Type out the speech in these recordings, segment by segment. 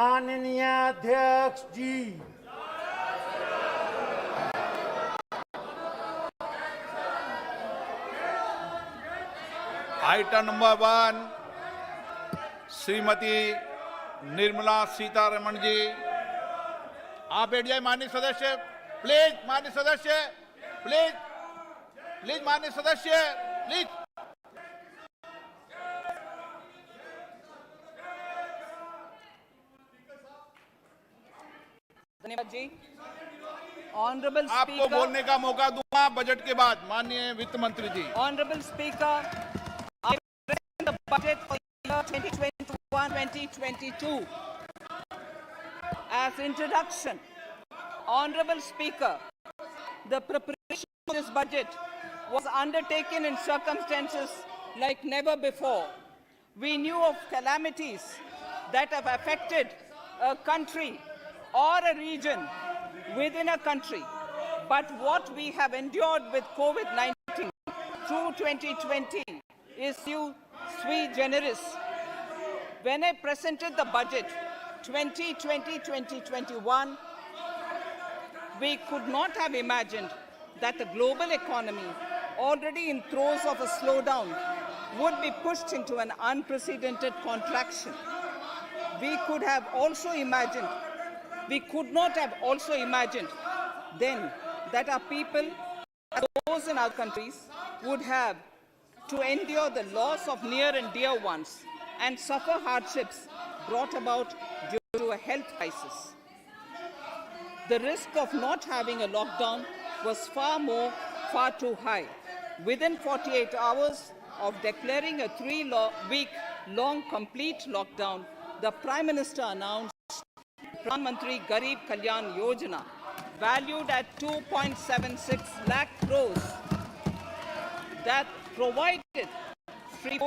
माननीय अध्यक्ष जी, item number 1, Shrimati Nirmala Sitharaman ji. आप बैठ जाए माननीय सदस्य, प्लीज। माननीय सदस्य प्लीज, प्लीज माननीय सदस्य प्लीज। धन्यवाद जी। ऑनरेबल आपको बोलने का मौका दूंगा बजट के बाद, माननीय वित्त मंत्री ji. Honourable speaker, I present the budget for the year 2021-2022 as introduction. Honorable Speaker, the preparation of this budget was undertaken in circumstances like never before. We knew of calamities that have affected a country or a region within a country. But what we have endured with COVID-19 through 2020 is sui generis. When I presented the budget 2020-2021, we could not have imagined that the global economy, already in throes of a slowdown, would be pushed into an unprecedented contraction. We could not have also imagined then that our people, those in our countries, would have to endure the loss of near and dear ones and suffer hardships brought about due to a health crisis. The risk of not having a lockdown was far too high. Within 48 hours of declaring a 3-week-long complete lockdown, the Prime Minister announced Pradhan Mantri Garib Kalyan Yojana, valued at 2.76 lakh crores, that provided free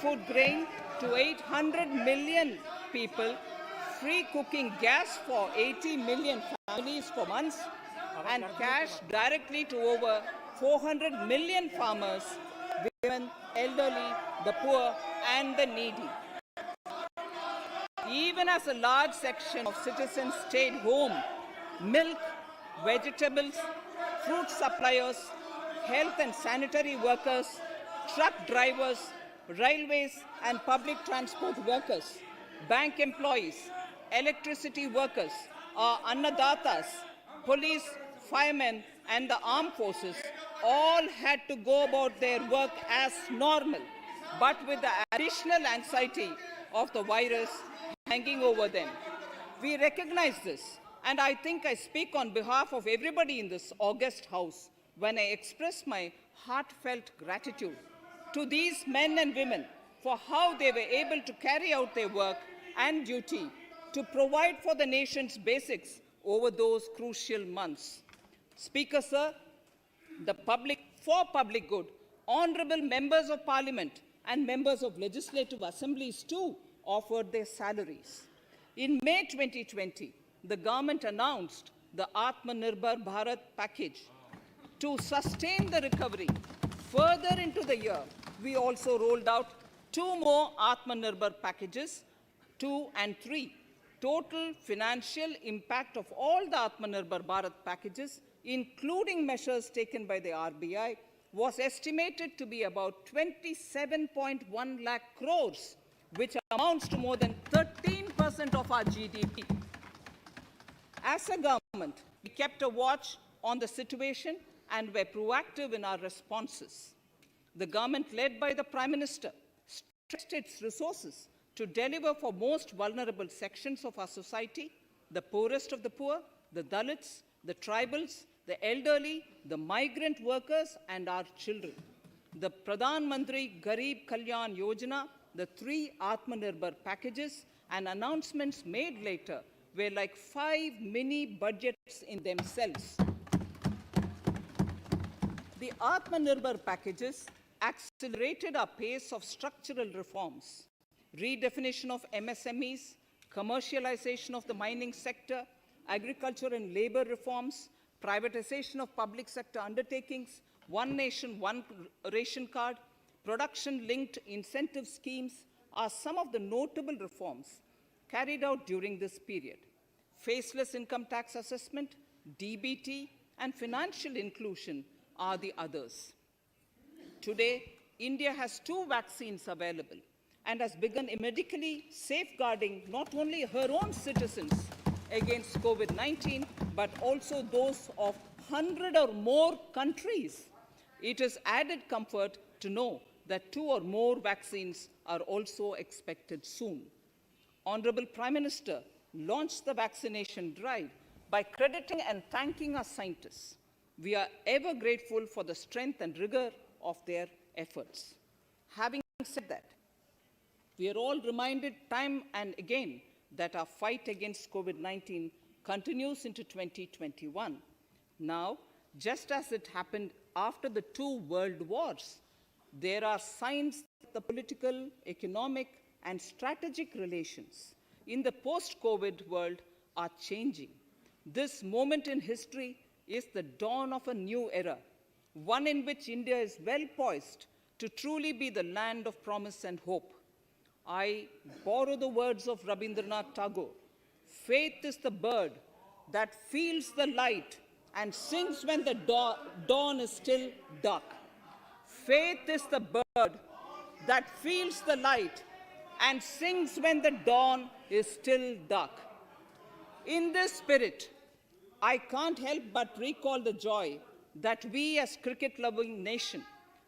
food grain to 800 million people, free cooking gas for 80 million families for months, and cash directly to over 400 million farmers, women, elderly, the poor, and the needy. Even as a large section of citizens stayed home, milk, vegetables, fruit suppliers, health and sanitary workers, truck drivers, railways and public transport workers, bank employees, electricity workers, our annadatas, police, firemen, and the armed forces all had to go about their work as normal, but with the additional anxiety of the virus hanging over them. We recognize this, and I think I speak on behalf of everybody in this august house when I express my heartfelt gratitude to these men and women for how they were able to carry out their work and duty to provide for the nation's basics over those crucial months. Speaker, sir, for public good, honorable members of parliament and members of legislative assemblies too offered their salaries. In May 2020, the government announced the Atmanirbhar Bharat package. To sustain the recovery further into the year, we also rolled out 2 more Atmanirbhar packages, 2 and 3. Total financial impact of all the Atmanirbhar Bharat packages, including measures taken by the RBI, was estimated to be about 27.1 lakh crores, which amounts to more than 13% of our GDP. As a government, we kept a watch on the situation and were proactive in our responses. The government, led by the Prime Minister, stretched its resources to deliver for most vulnerable sections of our society, the poorest of the poor, the Dalits, the tribals, the elderly, the migrant workers, and our children. The Pradhan Mantri Garib Kalyan Yojana, the 3 Atmanirbhar packages, and announcements made later were like 5 mini budgets in themselves. The Atmanirbhar packages accelerated our pace of structural reforms, redefinition of MSMEs, commercialization of the mining sector, agriculture and labor reforms, privatization of public sector undertakings, one nation, one ration card, production-linked incentive schemes are some of the notable reforms. carried out during this period. Faceless income tax assessment, DBT, and financial inclusion are the others. Today, India has 2 vaccines available and has begun medically safeguarding not only her own citizens against COVID-19, but also those of 100 or more countries. It is added comfort to know that 2 or more vaccines are also expected soon. Honorable Prime Minister launched the vaccination drive by crediting and thanking our scientists. We are ever grateful for the strength and rigor of their efforts. Having said that, we are all reminded time and again that our fight against COVID-19 continues into 2021. Now, just as it happened after the 2 world wars, there are signs that the political, economic, and strategic relations in the post-COVID world are changing. This moment in history is the dawn of a new era, one in which India is well poised to truly be the land of promise and hope. I borrow the words of Rabindranath Tagore. Faith is the bird that feels the light and sings when the dawn is still dark. Faith is the bird that feels the light and sings when the dawn is still dark. In this spirit, I can't help but recall the joy that we as cricket-loving nation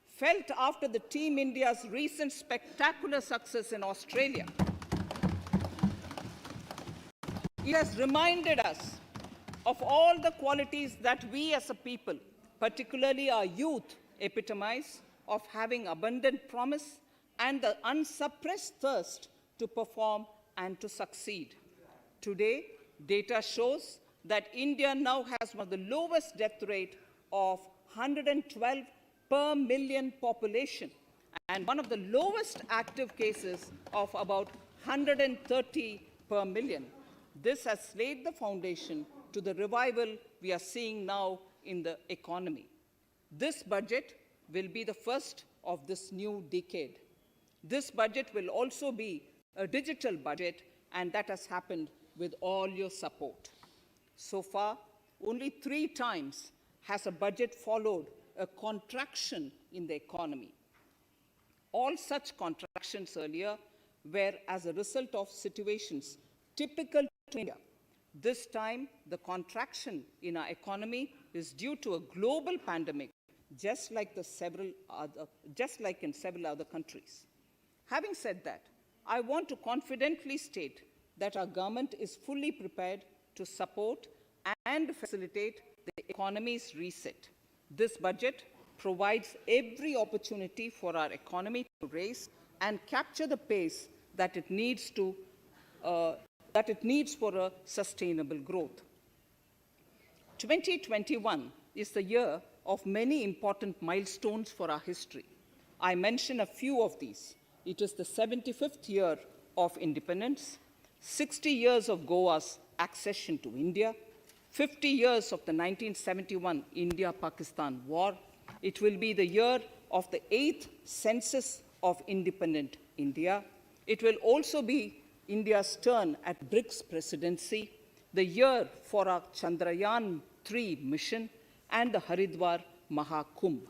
felt after the Team India's recent spectacular success in Australia. It has reminded us of all the qualities that we as a people, particularly our youth, epitomize of having abundant promise and the unsuppressed thirst to perform and to succeed. Today, data shows that India now has one of the lowest death rate of 112 per million population and one of the lowest active cases of about 130 per million. This has laid the foundation to the revival we are seeing now in the economy. This budget will be the first of this new decade. This budget will also be a digital budget, and that has happened with all your support. So far, only 3 times has a budget followed a contraction in the economy. All such contractions earlier were as a result of situations typical to India. This time, the contraction in our economy is due to a global pandemic, just like in several other countries. Having said that, I want to confidently state that our government is fully prepared to support and facilitate the economy's reset. This budget provides every opportunity for our economy to raise and capture the pace that it needs for a sustainable growth. 2021 is the year of many important milestones for our history. I mention a few of these. It is the 75th year of independence, 60 years of Goa's accession to India, 50 years of the 1971 India-Pakistan War. It will be the year of the 8th census of independent India. It will also be India's turn at BRICS presidency, the year for our Chandrayaan-3 mission, and the Haridwar Mahakumbh.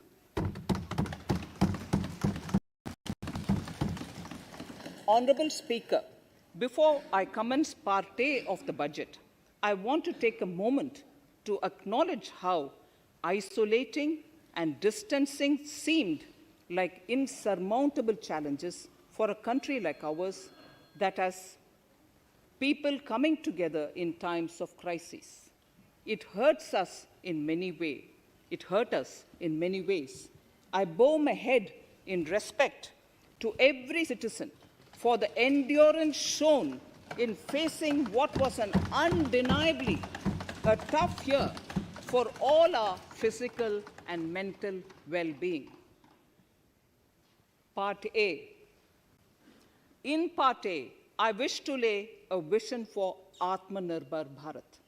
Honorable Speaker, before I commence Part A of the budget, I want to take a moment to acknowledge how isolating and distancing seemed like insurmountable challenges for a country like ours that has people coming together in times of crisis. It hurts us in many ways. It hurt us in many ways. I bow my head in respect to every citizen for the endurance shown in facing what was an undeniably a tough year for all our physical and mental well-being. Part A. In Part A, I wish to lay a vision for Atmanirbhar Bharat.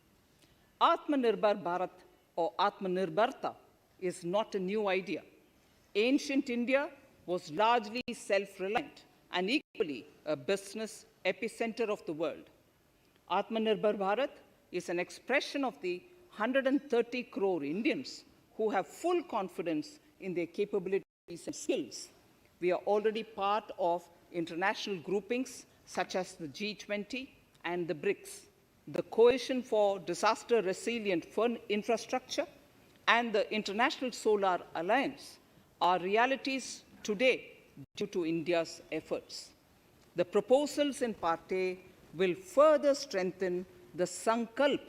Atmanirbhar Bharat or Atmanirbharta is not a new idea. Ancient India was largely self-reliant and equally a business epicenter of the world. Atmanirbhar Bharat is an expression of the 130 crore Indians who have full confidence in their capabilities and skills. We are already part of international groupings such as the G20 and the BRICS, the Coalition for Disaster Resilient Infrastructure, and the International Solar Alliance are realities today due to India's efforts. The proposals in Part A will further strengthen the sankalp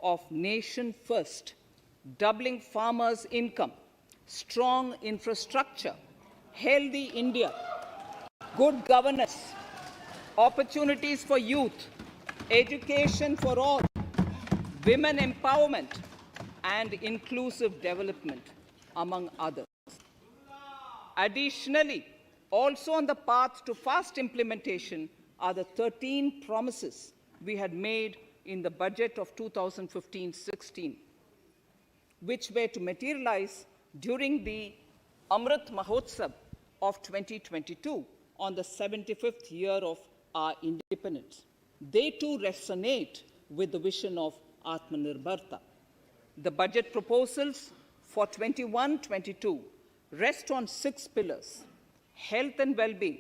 of nation first, doubling farmers' income, strong infrastructure, healthy India, good governance, opportunities for youth, education for all, women empowerment, and inclusive development, among others. Additionally, also on the path to fast implementation are the 13 promises we had made in the budget of 2015-16, which were to materialize during the Amrit Mahotsav of 2022 on the 75th year of our independence. They too resonate with the vision of Atmanirbharta. The budget proposals for 21-22 rest on 6 pillars: health and well-being,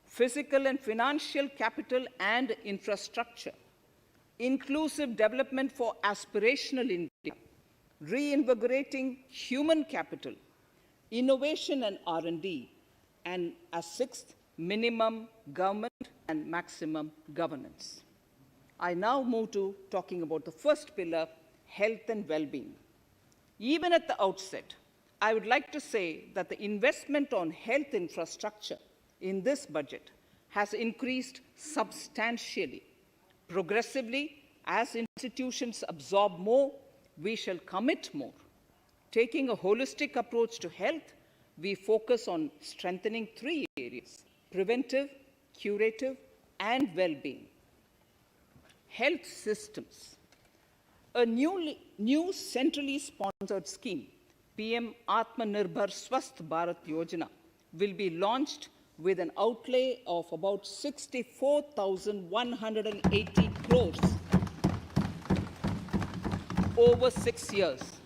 physical and financial capital and infrastructure, inclusive development for aspirational India, reinvigorating human capital, innovation and R&D, and as 6th, minimum government and maximum governance. I now move to talking about the first pillar, health and well-being. Even at the outset, I would like to say that the investment on health infrastructure in this budget has increased substantially. Progressively, as institutions absorb more, we shall commit more. Taking a holistic approach to health, we focus on strengthening 3 areas: preventive, curative, and well-being. Health systems. A new centrally sponsored scheme, PM Atmanirbhar Swasth Bharat Yojana, will be launched with an outlay of about 64,180 crores over 6 years.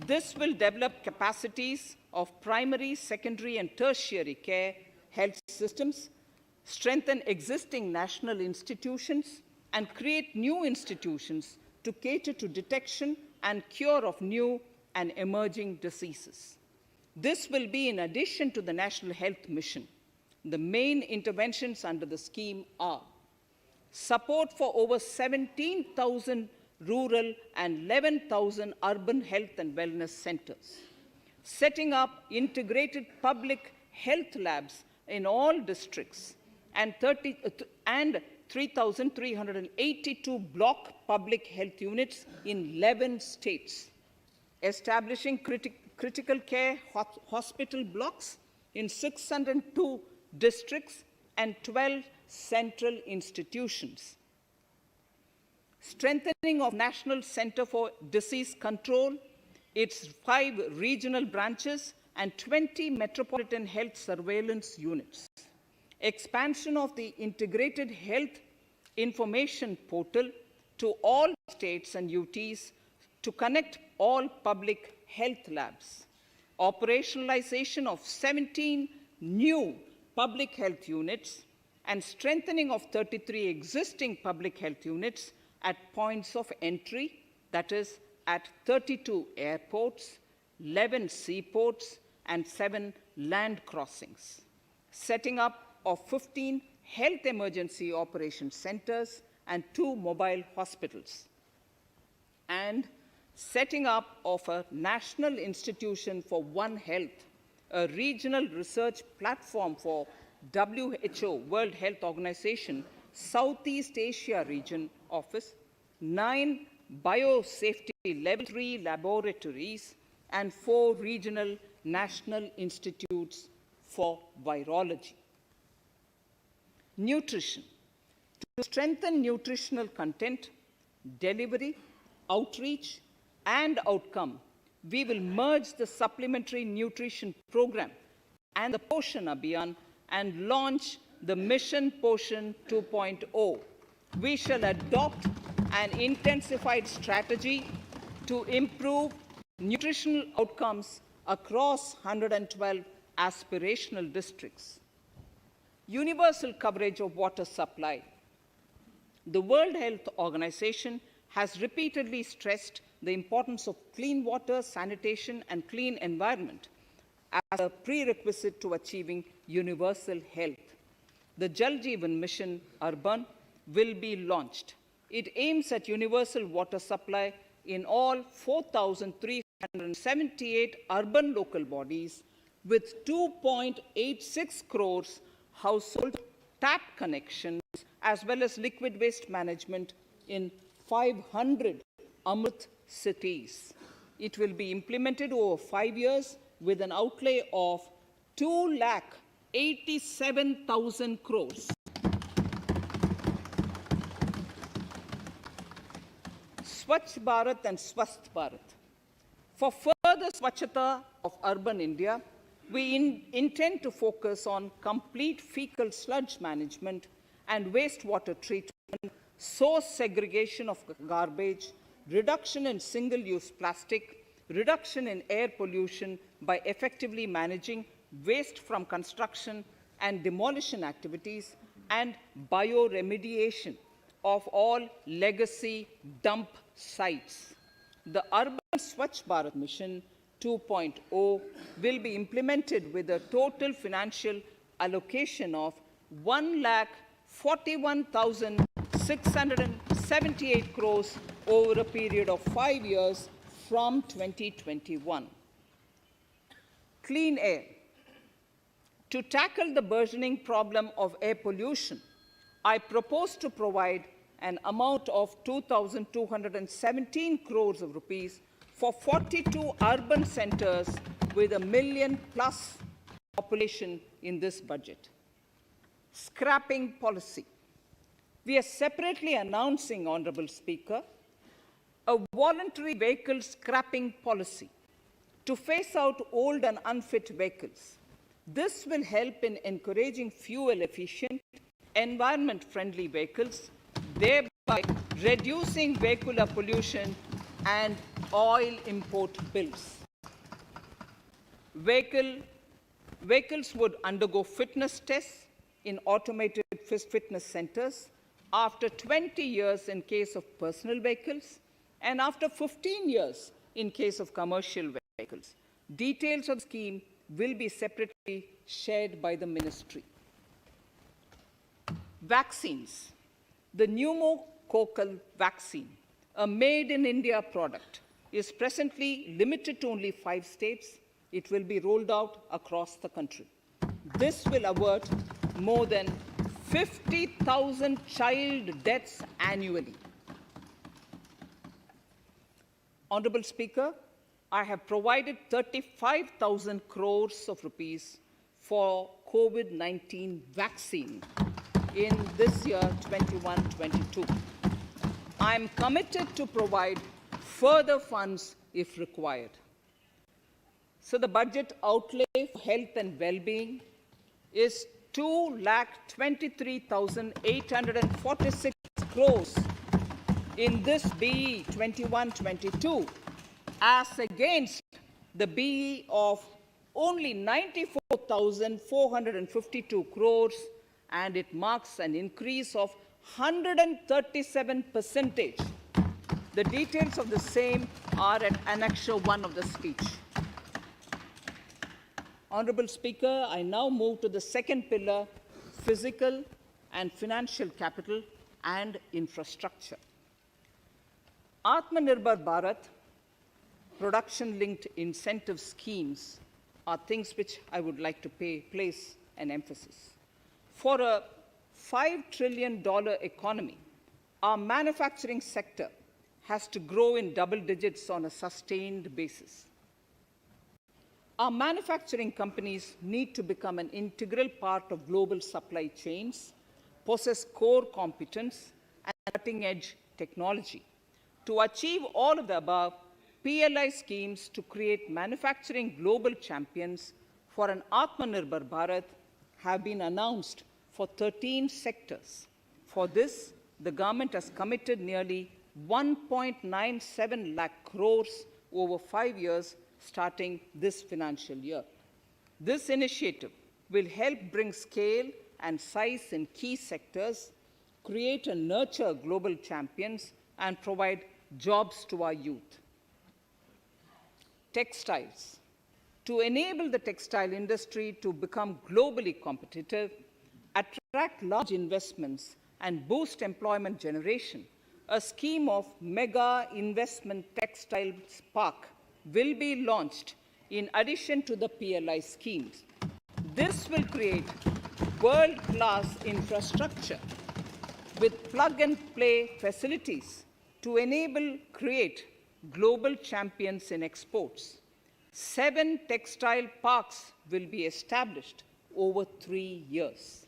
This will develop capacities of primary, secondary, and tertiary care health systems, strengthen existing national institutions, and create new institutions to cater to detection and cure of new and emerging diseases. This will be in addition to the National Health Mission. The main interventions under the scheme are support for over 17,000 rural and 11,000 urban health and wellness centers, setting up integrated public health labs in all districts, and 3,382 block public health units in 11 states, establishing critical care hospital blocks in 602 districts and 12 central institutions, strengthening of National Center for Disease Control, its 5 regional branches and 20 metropolitan health surveillance units, expansion of the integrated health information portal to all states and UTs to connect all public health labs, operationalization of 17 new public health units, and strengthening of 33 existing public health units at points of entry, that is, at 32 airports, 11 seaports, and 7 land crossings, setting up of 15 health emergency operation centers and 2 mobile hospitals, and setting up of a National Institution for One Health, a regional research platform for WHO, World Health Organization, Southeast Asia Region Office, 9 biosafety level 3 laboratories, and 4 regional national institutes for virology. Nutrition. To strengthen nutritional content, delivery, outreach, and outcome, we will merge the supplementary nutrition program and the Poshan Abhiyan and launch the Mission Poshan 2.0. We shall adopt an intensified strategy to improve nutritional outcomes across 112 aspirational districts. Universal coverage of water supply. The World Health Organization has repeatedly stressed the importance of clean water, sanitation, and clean environment as a prerequisite to achieving universal health. The Jal Jeevan Mission Urban will be launched. It aims at universal water supply in all 4,378 urban local bodies with 2.86 crores household tap connections, as well as liquid waste management in 500 Amrit cities. It will be implemented over 5 years with an outlay of 2,87,000 crores. Swachh Bharat and Swasth Bharat. For further Swachhata of urban India, we intend to focus on complete fecal sludge management and wastewater treatment, source segregation of garbage, reduction in single-use plastic, reduction in air pollution by effectively managing waste from construction and demolition activities, and bioremediation of all legacy dump sites. The Urban Swachh Bharat Mission 2.0 will be implemented with a total financial allocation of 1,41,678 crores over a period of 5 years from 2021. Clean air. To tackle the burgeoning problem of air pollution, I propose to provide an amount of 2,217 crores of rupees for 42 urban centers with a million-plus population in this budget. Scrapping policy. We are separately announcing, Honorable Speaker, a voluntary vehicle scrapping policy to phase out old and unfit vehicles. This will help in encouraging fuel-efficient, environment-friendly vehicles, thereby reducing vehicular pollution and oil import bills. Vehicles would undergo fitness tests in automated fitness centers after 20 years in case of personal vehicles and after 15 years in case of commercial vehicles. Details of the scheme will be separately shared by the ministry. Vaccines. The pneumococcal vaccine, a made-in-India product, is presently limited to only 5 states. It will be rolled out across the country. This will avert more than 50,000 child deaths annually. Honorable Speaker, I have provided 35,000 crores of rupees for COVID-19 vaccine in this year 21-22. I am committed to provide further funds if required. So the budget outlay for health and well-being is 2,23,846 crores in this BE 21-22, as against the BE of only 94,452 crores, and it marks an increase of 137%. The details of the same are at Annexure 1 of the speech. Honorable Speaker, I now move to the second pillar, physical and financial capital and infrastructure. Atmanirbhar Bharat, production-linked incentive schemes are things which I would like to place an emphasis. For a $5 trillion economy, our manufacturing sector has to grow in double digits on a sustained basis. Our manufacturing companies need to become an integral part of global supply chains, possess core competence and cutting-edge technology. To achieve all of the above, PLI schemes to create manufacturing global champions for an Atmanirbhar Bharat have been announced for 13 sectors. For this, the government has committed nearly 1.97 lakh crores over 5 years starting this financial year. This initiative will help bring scale and size in key sectors, create and nurture global champions, and provide jobs to our youth. Textiles. To enable the textile industry to become globally competitive, attract large investments, and boost employment generation, a scheme of Mega Investment Textiles Park will be launched in addition to the PLI schemes. This will create world-class infrastructure with plug-and-play facilities to create global champions in exports. 7 textile parks will be established over 3 years.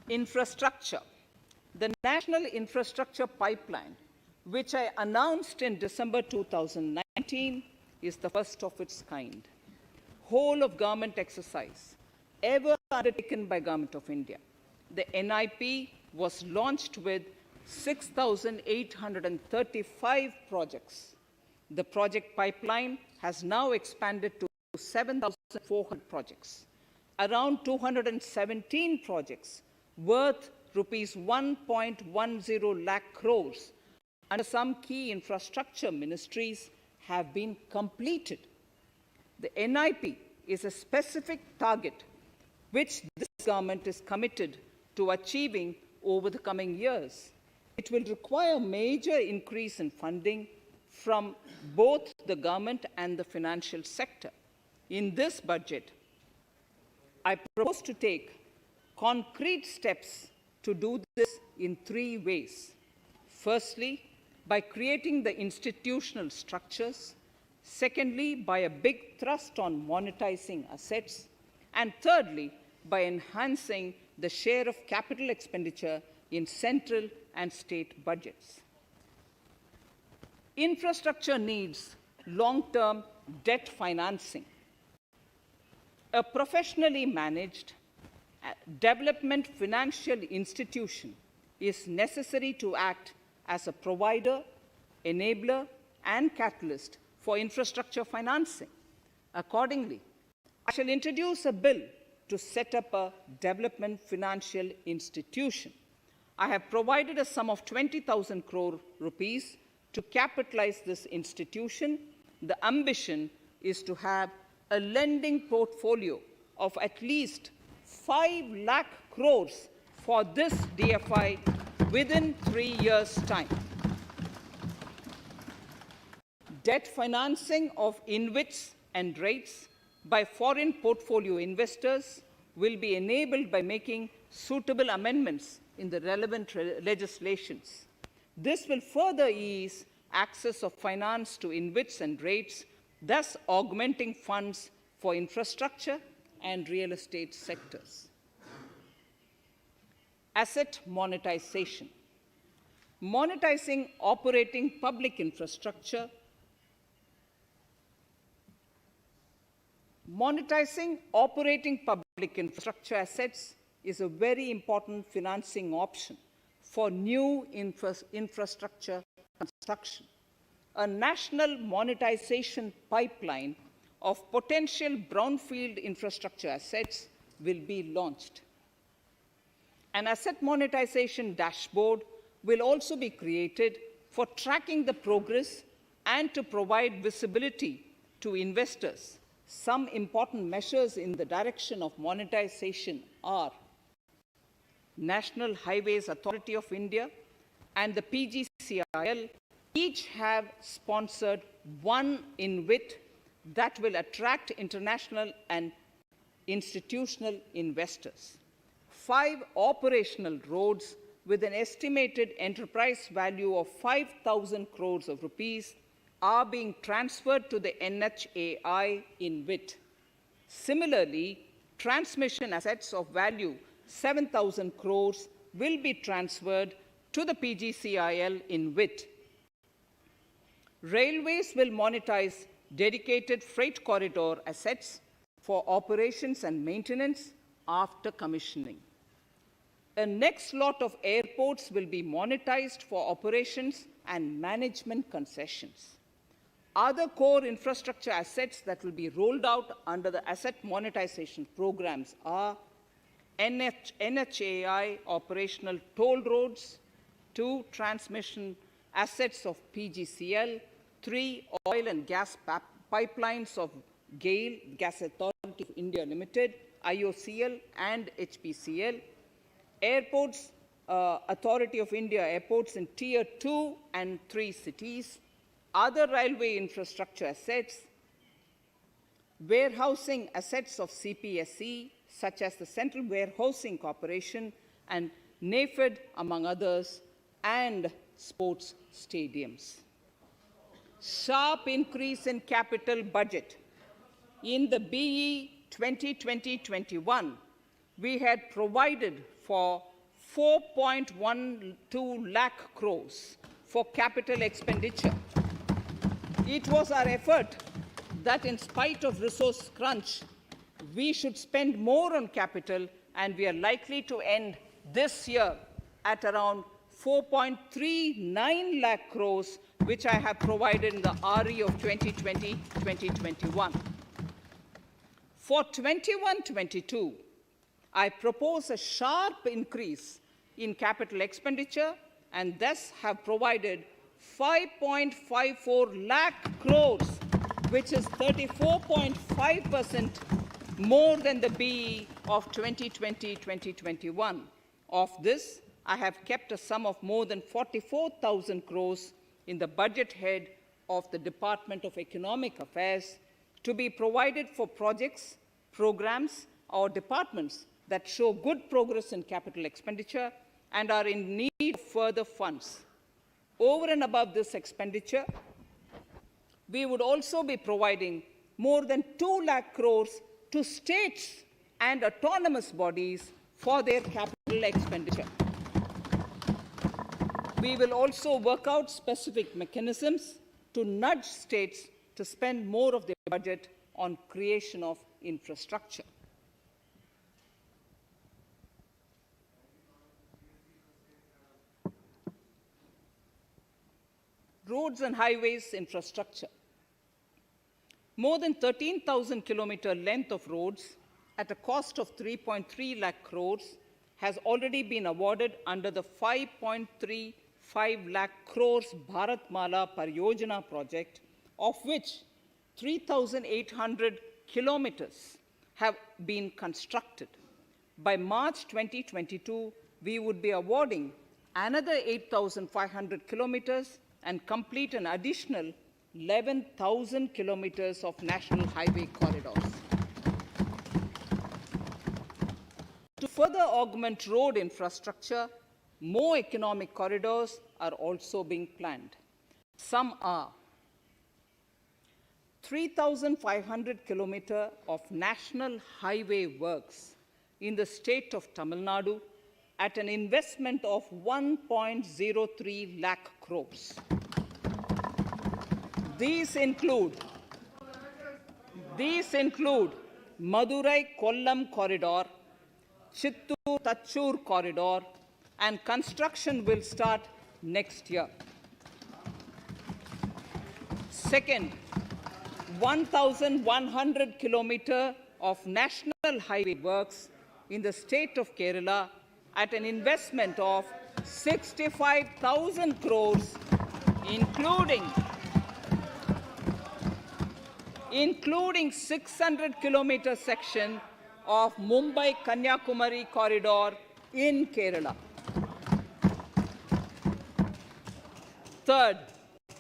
Infrastructure. The National Infrastructure Pipeline, which I announced in December 2019, is the first of its kind. Whole of government exercise ever undertaken by Government of India. The NIP was launched with 6,835 projects. The project pipeline has now expanded to 7,400 projects. Around 217 projects worth rupees 1.10 lakh crores under some key infrastructure ministries have been completed. The NIP is a specific target which this government is committed to achieving over the coming years. It will require major increase in funding from both the government and the financial sector. In this budget, I propose to take concrete steps to do this in 3 ways. Firstly, by creating the institutional structures. Secondly, by a big thrust on monetizing assets. And thirdly, by enhancing the share of capital expenditure in central and state budgets. Infrastructure needs long-term debt financing. A professionally managed development financial institution is necessary to act as a provider, enabler, and catalyst for infrastructure financing. Accordingly, I shall introduce a bill to set up a development financial institution. I have provided a sum of 20,000 crore rupees to capitalize this institution. The ambition is to have a lending portfolio of at least 5 lakh crores for this DFI within 3 years' time. Debt financing of InvITs and rates by foreign portfolio investors will be enabled by making suitable amendments in the relevant legislations. This will further ease access of finance to InvITs and rates, thus augmenting funds for infrastructure and real estate sectors. Asset monetization. Monetizing operating public infrastructure. Monetizing operating public infrastructure assets is a very important financing option for new infrastructure construction. A national monetization pipeline of potential brownfield infrastructure assets will be launched. An asset monetization dashboard will also be created for tracking the progress and to provide visibility to investors. Some important measures in the direction of monetization are National Highways Authority of India and the PGCIL each have sponsored one InvIT that will attract international and institutional investors. 5 operational roads with an estimated enterprise value of 5,000 crores of rupees are being transferred to the NHAI InvIT. Similarly, transmission assets of value 7,000 crores will be transferred to the PGCIL InvIT. Railways will monetize dedicated freight corridor assets for operations and maintenance after commissioning. A next lot of airports will be monetized for operations and management concessions. Other core infrastructure assets that will be rolled out under the asset monetization programs are NHAI operational toll roads, 2 transmission assets of PGCL, 3 oil and gas pipelines of GAIL, Gas Authority of India Limited, IOCL and HPCL, Airports Authority of India airports in Tier 2 and 3 cities, other railway infrastructure assets, warehousing assets of CPSE, such as the Central Warehousing Corporation and NAFED, among others, and sports stadiums. Sharp increase in capital budget. In the BE 2020-21, we had provided for 4.12 lakh crores for capital expenditure. It was our effort that in spite of resource crunch, we should spend more on capital, and we are likely to end this year at around 4.39 lakh crores, which I have provided in the RE of 2020-2021. For 21-22, I propose a sharp increase in capital expenditure and thus have provided 5.54 lakh crores, which is 34.5% more than the BE of 2020-2021. Of this, I have kept a sum of more than 44,000 crores in the budget head of the Department of Economic Affairs to be provided for projects, programs, or departments that show good progress in capital expenditure and are in need of further funds. Over and above this expenditure, we would also be providing more than 2 lakh crores to states and autonomous bodies for their capital expenditure. We will also work out specific mechanisms to nudge states to spend more of their budget on creation of infrastructure. Roads and highways infrastructure. More than 13,000 kilometer length of roads at a cost of 3.3 lakh crores has already been awarded under the 5.35 lakh crores Bharatmala Pariyojana project, of which 3,800 kilometers have been constructed. By March 2022, we would be awarding another 8,500 kilometers and complete an additional 11,000 kilometers of national highway corridors. To further augment road infrastructure, more economic corridors are also being planned. Some are 3,500 kilometers of national highway works in the state of Tamil Nadu at an investment of 1.03 lakh crores. These include Madurai-Kollam corridor, Chittoor-Tachur corridor, and construction will start next year. Second, 1,100 kilometers of national highway works in the state of Kerala at an investment of 65,000 crores, including 600 kilometer section of Mumbai-Kanyakumari corridor in Kerala. Third,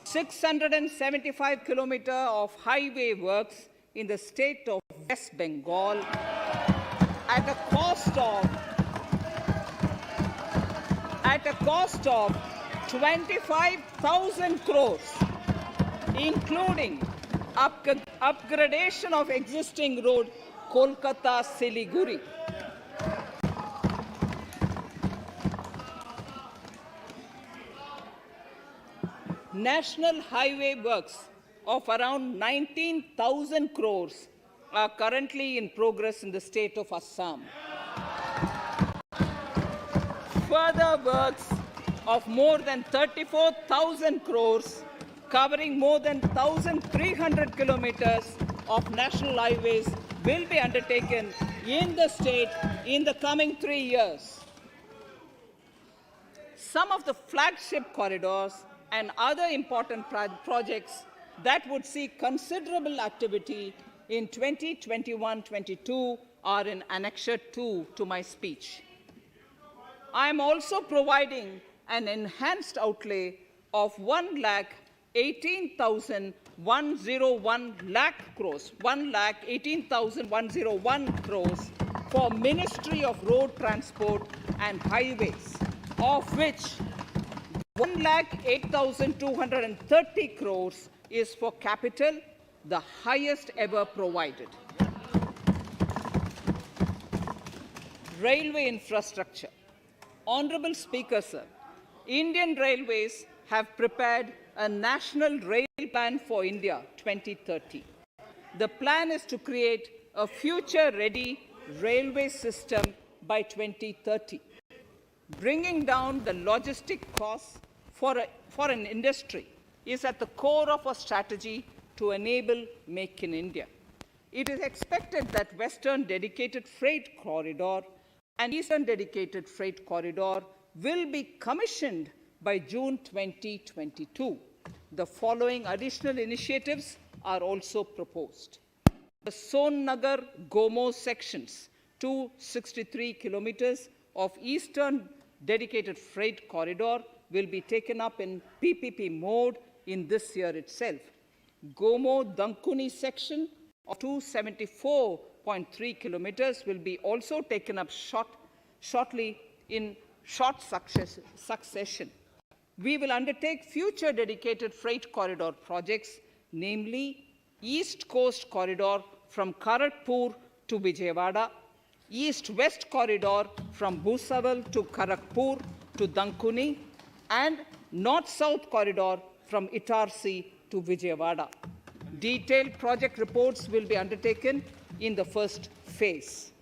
675 kilometers of highway works in the state of West Bengal at a cost of 25,000 crores, including upgradation of existing road Kolkata-Siliguri. National highway works of around 19,000 crores are currently in progress in the state of Assam. further works of more than 34,000 crores, covering more than 1,300 kilometers of national highways, will be undertaken in the state in the coming 3 years. Some of the flagship corridors and other important projects that would see considerable activity in 2021-22 are in Annexure 2 to my speech. I am also providing an enhanced outlay of 1,18,101 crores, 1,18,101 crores for Ministry of Road Transport and Highways, of which 1,08,230 crores is for capital, the highest ever provided. Railway infrastructure. Honorable Speaker, sir, Indian Railways have prepared a National Rail Plan for India 2030. The plan is to create a future-ready railway system by 2030. Bringing down the logistic costs for an industry is at the core of our strategy to enable Make in India. It is expected that Western Dedicated Freight Corridor and Eastern Dedicated Freight Corridor will be commissioned by June 2022. The following additional initiatives are also proposed. The Sonnagar-Gomo sections, 263 kilometers of Eastern Dedicated Freight Corridor, will be taken up in PPP mode in this year itself. Gomo-Dankuni section of 274.3 kilometers will be also taken up shortly in short succession. We will undertake future dedicated freight corridor projects, namely East Coast Corridor from Kharagpur to Vijayawada, East-West Corridor from Bhusaval to Kharagpur to Dankuni, and North-South Corridor from Itarsi to Vijayawada. Detailed project reports will be undertaken in the first phase.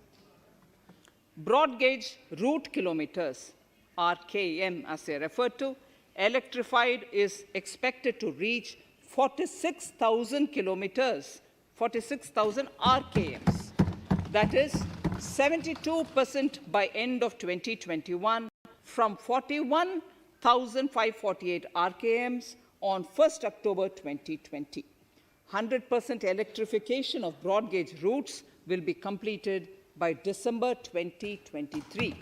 Broad gauge route kilometers, RKM as they refer to, electrified is expected to reach 46,000 kilometers, 46,000 RKMs. That is 72% by end of 2021 from 41,548 RKMs on 1st October 2020. 100% electrification of broad gauge routes will be completed by December 2023.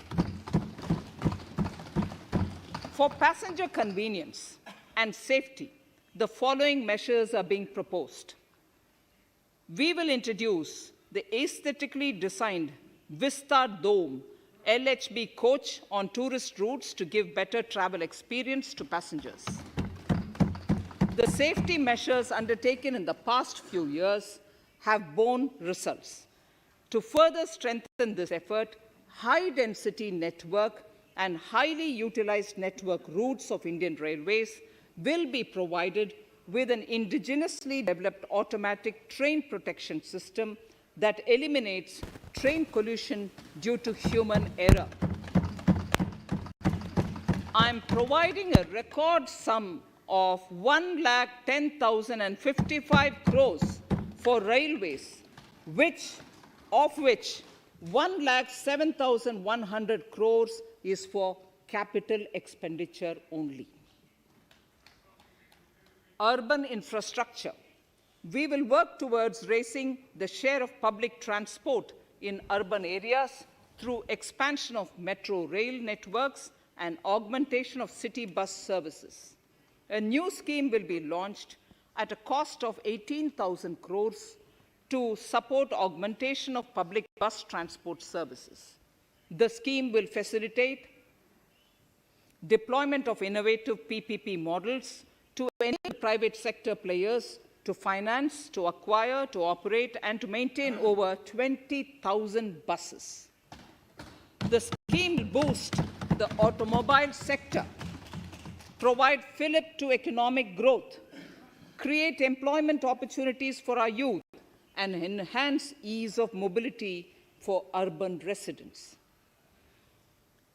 For passenger convenience and safety, the following measures are being proposed. We will introduce the aesthetically designed Vista Dome LHB coach on tourist routes to give better travel experience to passengers. The safety measures undertaken in the past few years have borne results. To further strengthen this effort, high-density network and highly utilized network routes of Indian Railways will be provided with an indigenously developed automatic train protection system that eliminates train collision due to human error. I am providing a record sum of 1,10,055 crores for railways, of which 1,07,100 crores is for capital expenditure only. Urban infrastructure. We will work towards raising the share of public transport in urban areas through expansion of metro rail networks and augmentation of city bus services. A new scheme will be launched at a cost of 18,000 crores to support augmentation of public bus transport services. The scheme will facilitate deployment of innovative PPP models to enable private sector players to finance, to acquire, to operate, and to maintain over 20,000 buses. The scheme will boost the automobile sector, provide fillip to economic growth, create employment opportunities for our youth, and enhance ease of mobility for urban residents.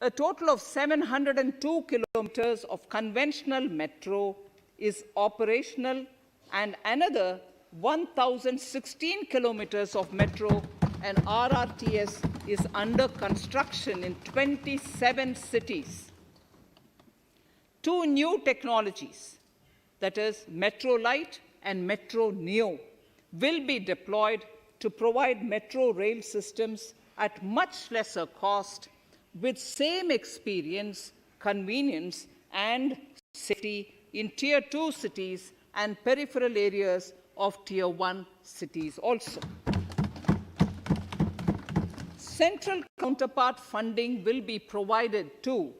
A total of 702 kilometers of conventional metro is operational and another 1,016 kilometers of metro and RRTS is under construction in 27 cities. Two new technologies, that is Metro Light and Metro Neo, will be deployed to provide metro rail systems at much lesser cost with same experience, convenience, and safety in Tier 2 cities and peripheral areas of Tier 1 cities also. Central counterpart funding will be provided to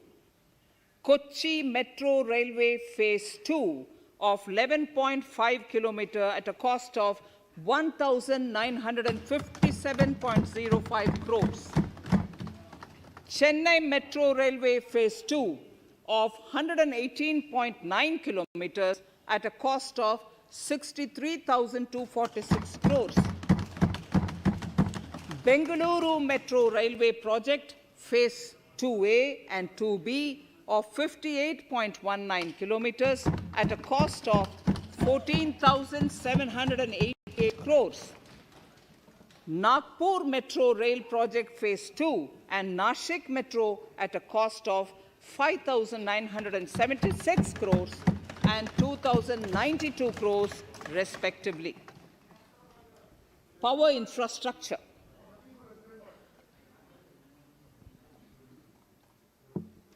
Kochi Metro Railway Phase 2 of 11.5 kilometer at a cost of 1,957.05 crores. Chennai Metro Railway Phase 2 of 118.9 kilometers at a cost of 63,246 crores. Bengaluru Metro Railway Project Phase 2A and 2B of 58.19 kilometers at a cost of 14,788 crores. Nagpur Metro Rail Project Phase 2 and Nashik Metro at a cost of 5,976 crores and 2,092 crores respectively. Power infrastructure.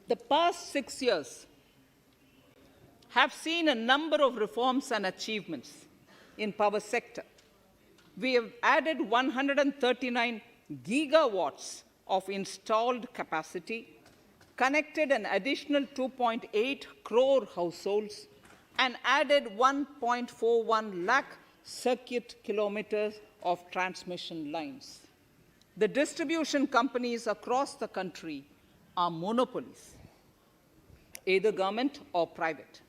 The past 6 years have seen a number of reforms and achievements in power sector. We have added 139 gigawatts of installed capacity, connected an additional 2.8 crore households, and added 1.41 lakh circuit kilometers of transmission lines. The distribution companies across the country are monopolies, either government or private.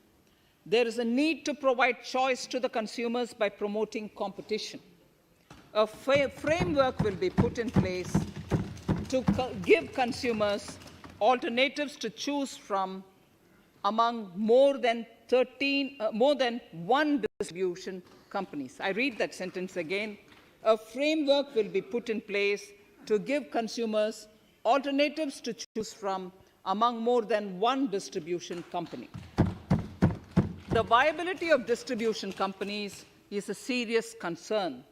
There is a need to provide choice to the consumers by promoting competition. A framework will be put in place to give consumers alternatives to choose from among more than one distribution companies. I read that sentence again. A framework will be put in place to give consumers alternatives to choose from among more than one distribution company. The viability of distribution companies is a serious concern.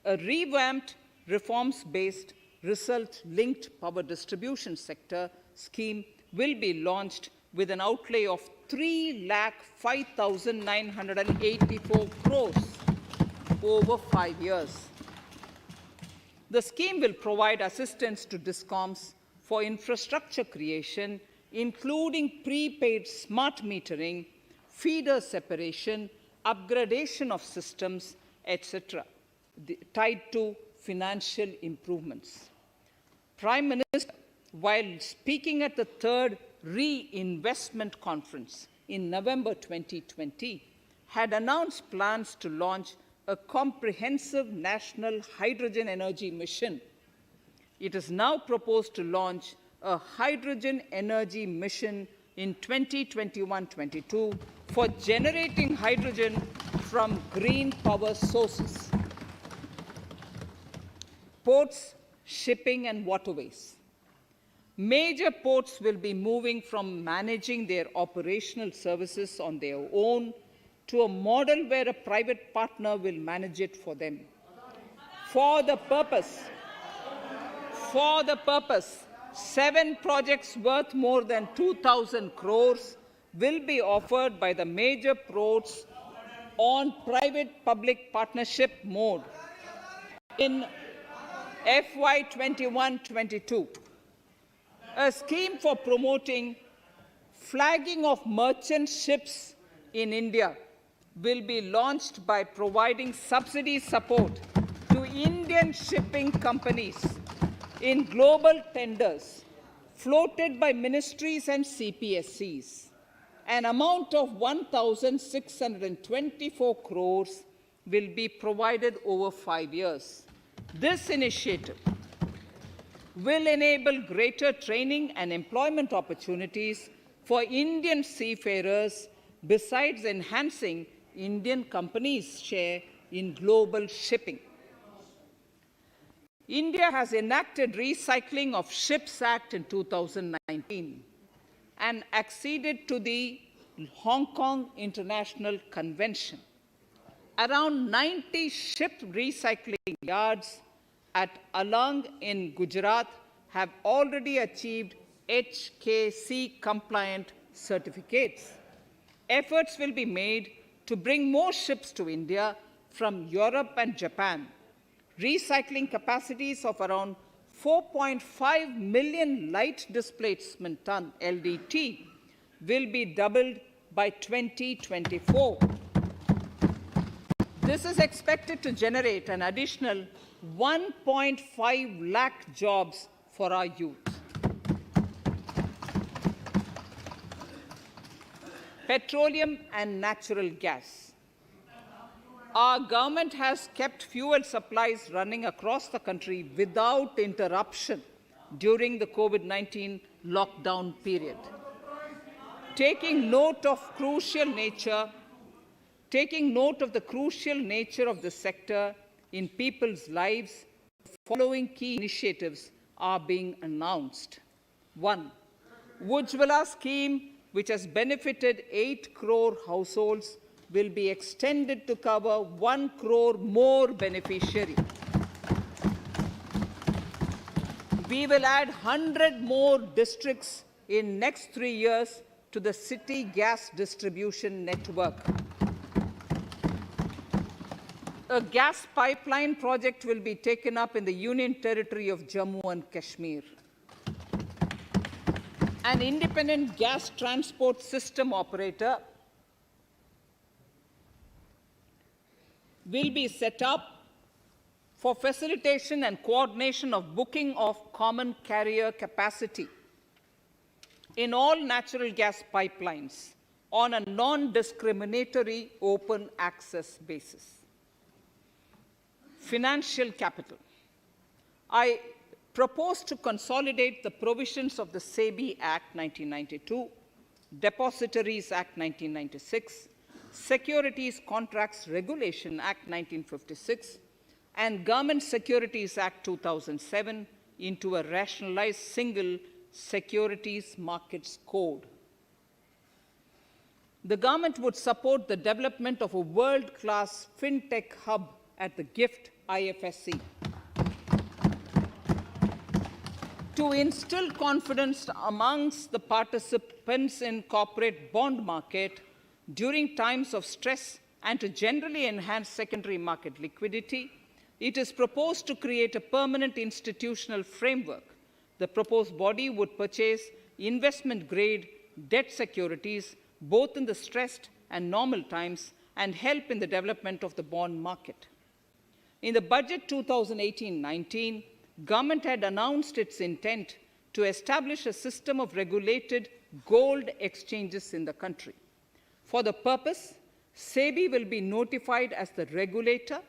A revamped, reforms-based, result-linked power distribution sector scheme will be launched with an outlay of 3,05,984 crores over 5 years. The scheme will provide assistance to DISCOMs for infrastructure creation, including prepaid smart metering, feeder separation, upgradation of systems, etc., tied to financial improvements. Prime Minister, while speaking at the third Reinvestment Conference in November 2020, had announced plans to launch a comprehensive national hydrogen energy mission. It is now proposed to launch a hydrogen energy mission in 2021-22 for generating hydrogen from green power sources. Ports, shipping, and waterways. Major ports will be moving from managing their operational services on their own to a model where a private partner will manage it for them. For the purpose, 7 projects worth more than 2,000 crores will be offered by the major ports on private-public partnership mode in FY 21-22. A scheme for promoting flagging of merchant ships in India will be launched by providing subsidy support to Indian shipping companies in global tenders floated by ministries and CPSCs. An amount of 1,624 crores will be provided over 5 years. This initiative will enable greater training and employment opportunities for Indian seafarers, besides enhancing Indian companies' share in global shipping. India has enacted Recycling of Ships Act in 2019 and acceded to the Hong Kong International Convention. Around 90 ship recycling yards at Alang in Gujarat have already achieved HKC-compliant certificates. Efforts will be made to bring more ships to India from Europe and Japan. Recycling capacities of around 4.5 million light displacement ton LDT will be doubled by 2024. This is expected to generate an additional 1.5 lakh jobs for our youth. Petroleum and natural gas. Our government has kept fuel supplies running across the country without interruption during the COVID-19 lockdown period. Taking note of the crucial nature of the sector in people's lives, the following key initiatives are being announced. 1. Ujjwala scheme, which has benefited 8 crore households, will be extended to cover 1 crore more beneficiaries. We will add 100 more districts in next 3 years to the city gas distribution network. A gas pipeline project will be taken up in the Union Territory of Jammu and Kashmir. An independent gas transport system operator will be set up for facilitation and coordination of booking of common carrier capacity in all natural gas pipelines on a non-discriminatory open access basis. Financial capital. I propose to consolidate the provisions of the SEBI Act 1992, Depositories Act 1996, Securities Contracts Regulation Act 1956, and Government Securities Act 2007 into a rationalized single securities markets code. The government would support the development of a world-class fintech hub at the GIFT IFSC. To instill confidence amongst the participants in corporate bond market during times of stress and to generally enhance secondary market liquidity, it is proposed to create a permanent institutional framework. The proposed body would purchase investment-grade debt securities both in the stressed and normal times and help in the development of the bond market. In the budget 2018-19, government had announced its intent to establish a system of regulated gold exchanges in the country. For the purpose, SEBI will be notified as the regulator,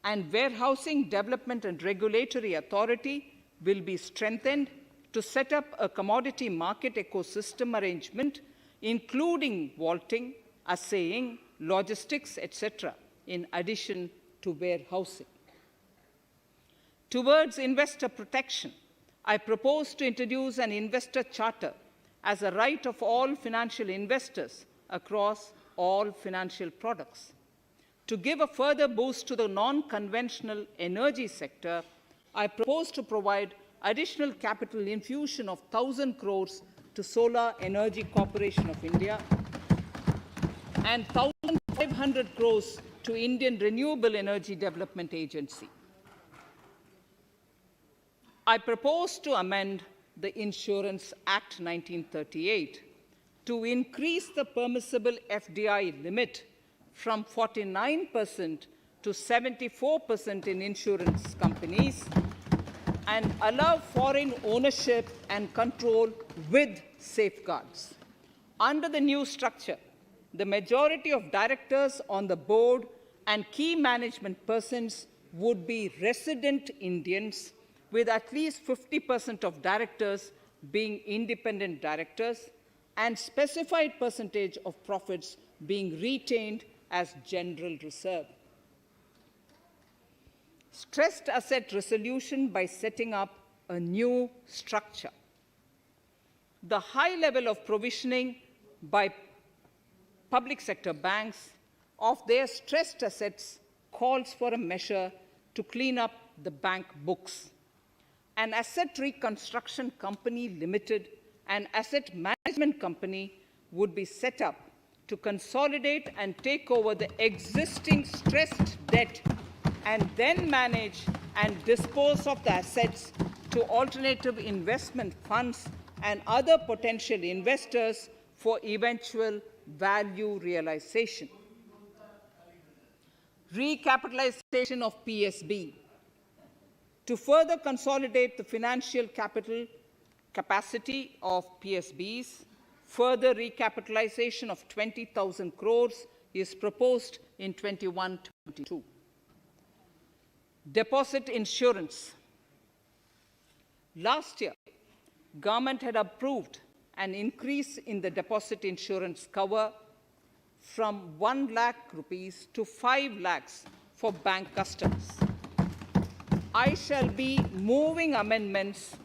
and Warehousing Development and Regulatory Authority will be strengthened to set up a commodity market ecosystem arrangement, including vaulting, assaying, logistics, etc., in addition to warehousing. Towards investor protection, I propose to introduce an investor charter as a right of all financial investors across all financial products. To give a further boost to the non-conventional energy sector, I propose to provide additional capital infusion of 1,000 crores to Solar Energy Corporation of India and 1,500 crores to Indian Renewable Energy Development Agency. I propose to amend the Insurance Act 1938 to increase the permissible FDI limit from 49% to 74% in insurance companies and allow foreign ownership and control with safeguards. Under the new structure, the majority of directors on the board and key management persons would be resident Indians with at least 50% of directors being independent directors and specified percentage of profits being retained as general reserve. Stressed asset resolution by setting up a new structure. The high level of provisioning by public sector banks of their stressed assets calls for a measure to clean up the bank books. An asset reconstruction company limited and asset management company would be set up to consolidate and take over the existing stressed debt and then manage and dispose of the assets to alternative investment funds and other potential investors for eventual value realization. Recapitalization of PSB. To further consolidate the financial capital capacity of PSBs, further recapitalization of 20,000 crores is proposed in 21-22. Deposit insurance. Last year, government had approved an increase in the deposit insurance cover from 1 lakh rupees to 5 lakhs for bank customers. I shall be moving amendments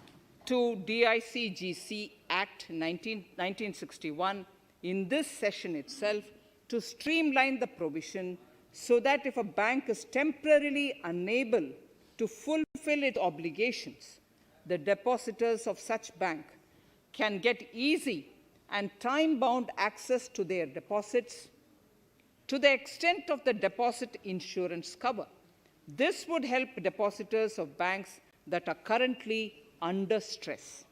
to DICGC Act 1961 in this session itself to streamline the provision so that if a bank is temporarily unable to fulfill its obligations, the depositors of such bank can get easy and time-bound access to their deposits to the extent of the deposit insurance cover. This would help depositors of banks that are currently under stress.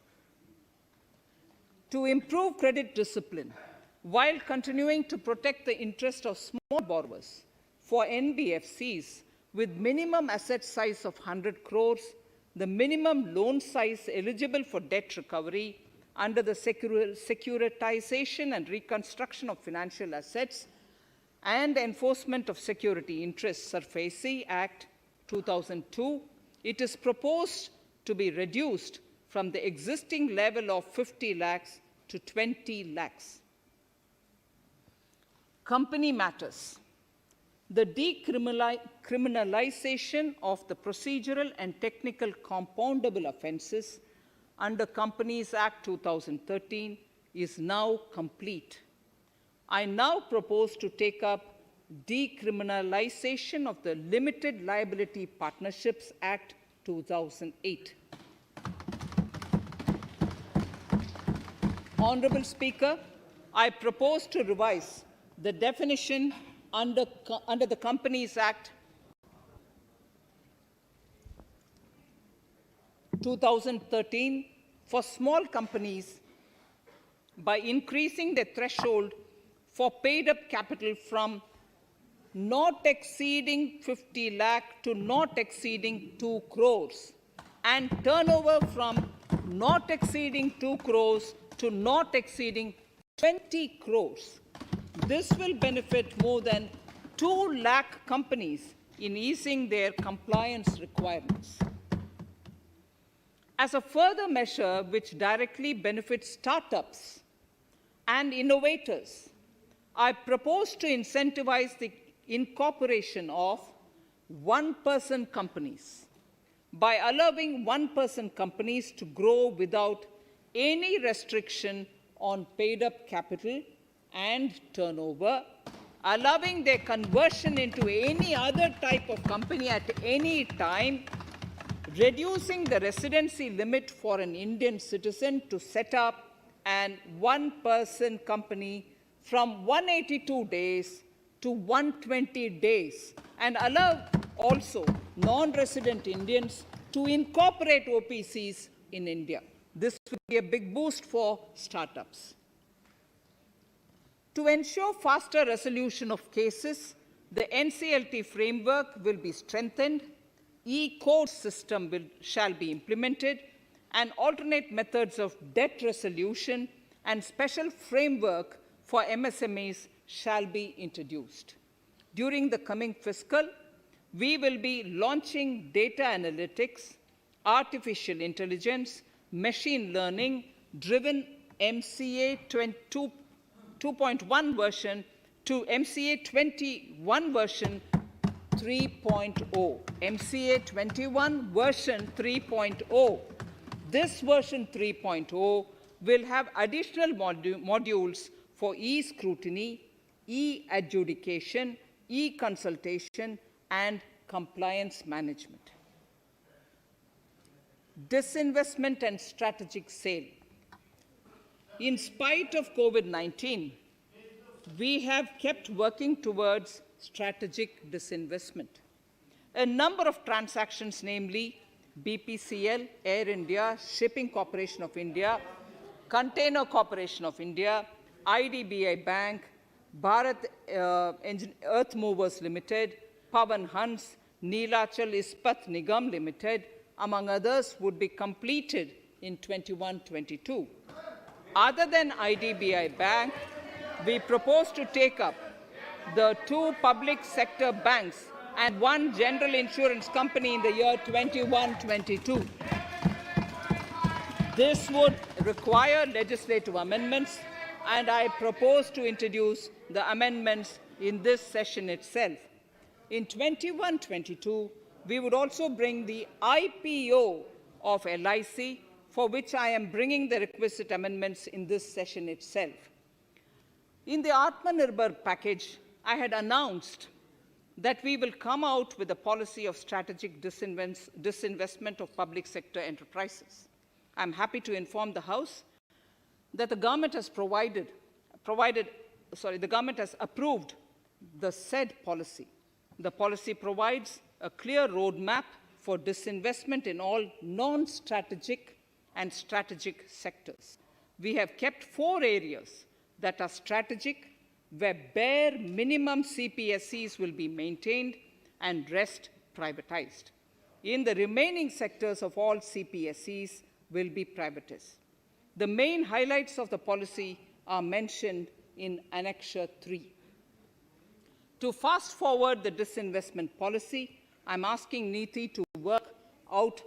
To improve credit discipline, while continuing to protect the interest of small borrowers, for NBFCs with minimum asset size of 100 crores, the minimum loan size eligible for debt recovery under the Securitization and Reconstruction of Financial Assets and Enforcement of Security Interests SARFAESI Act 2002, it is proposed to be reduced from the existing level of 50 lakhs to 20 lakhs. Company matters. The decriminalization of the procedural and technical compoundable offences under Companies Act 2013 is now complete. I now propose to take up decriminalization of the Limited Liability Partnerships Act 2008. Honourable Speaker, I propose to revise the definition under the Companies Act 2013 for small companies by increasing the threshold for paid-up capital from not exceeding 50 lakh to not exceeding 2 crores and turnover from not exceeding 2 crores to not exceeding 20 crores. This will benefit more than 2 lakh companies in easing their compliance requirements. As a further measure which directly benefits startups and innovators, I propose to incentivize the incorporation of one-person companies by allowing one-person companies to grow without any restriction on paid-up capital and turnover, allowing their conversion into any other type of company at any time, reducing the residency limit for an Indian citizen to set up an one-person company from 182 days to 120 days, and allow also non-resident Indians to incorporate OPCs in India. This will be a big boost for startups. To ensure faster resolution of cases, the NCLT framework will be strengthened, e-court system shall be implemented, and alternate methods of debt resolution and special framework for MSMEs shall be introduced. During the coming fiscal, we will be launching data analytics artificial intelligence, machine learning driven MCA 2.1 version to MCA 21 version 3.0. MCA 21 version 3.0. This version 3.0 will have additional modules for e-scrutiny, e-adjudication, e-consultation, and compliance management. Disinvestment and strategic sale. In spite of COVID-19, we have kept working towards strategic disinvestment. A number of transactions, namely BPCL, Air India, Shipping Corporation of India, Container Corporation of India, IDBI Bank, Bharat Earth Movers Limited, Pawan Hans, Neelachal Ispat Nigam Limited, among others, would be completed in 21-22. Other than IDBI Bank, we propose to take up the 2 public sector banks and 1 general insurance company in the year 21-22. This would require legislative amendments, and I propose to introduce the amendments in this session itself. In 21-22, we would also bring the IPO of LIC, for which I am bringing the requisite amendments in this session itself. In the Atmanirbhar package, I had announced that we will come out with a policy of strategic disinvestment of public sector enterprises. I'm happy to inform the House that the government has the government has approved the said policy. The policy provides a clear roadmap for disinvestment in all non-strategic and strategic sectors. We have kept 4 areas that are strategic, where bare minimum CPSEs will be maintained and rest privatized. In the remaining sectors of all CPSEs will be privatized. The main highlights of the policy are mentioned in Annexure 3. To fast forward the disinvestment policy, I'm asking NITI to work out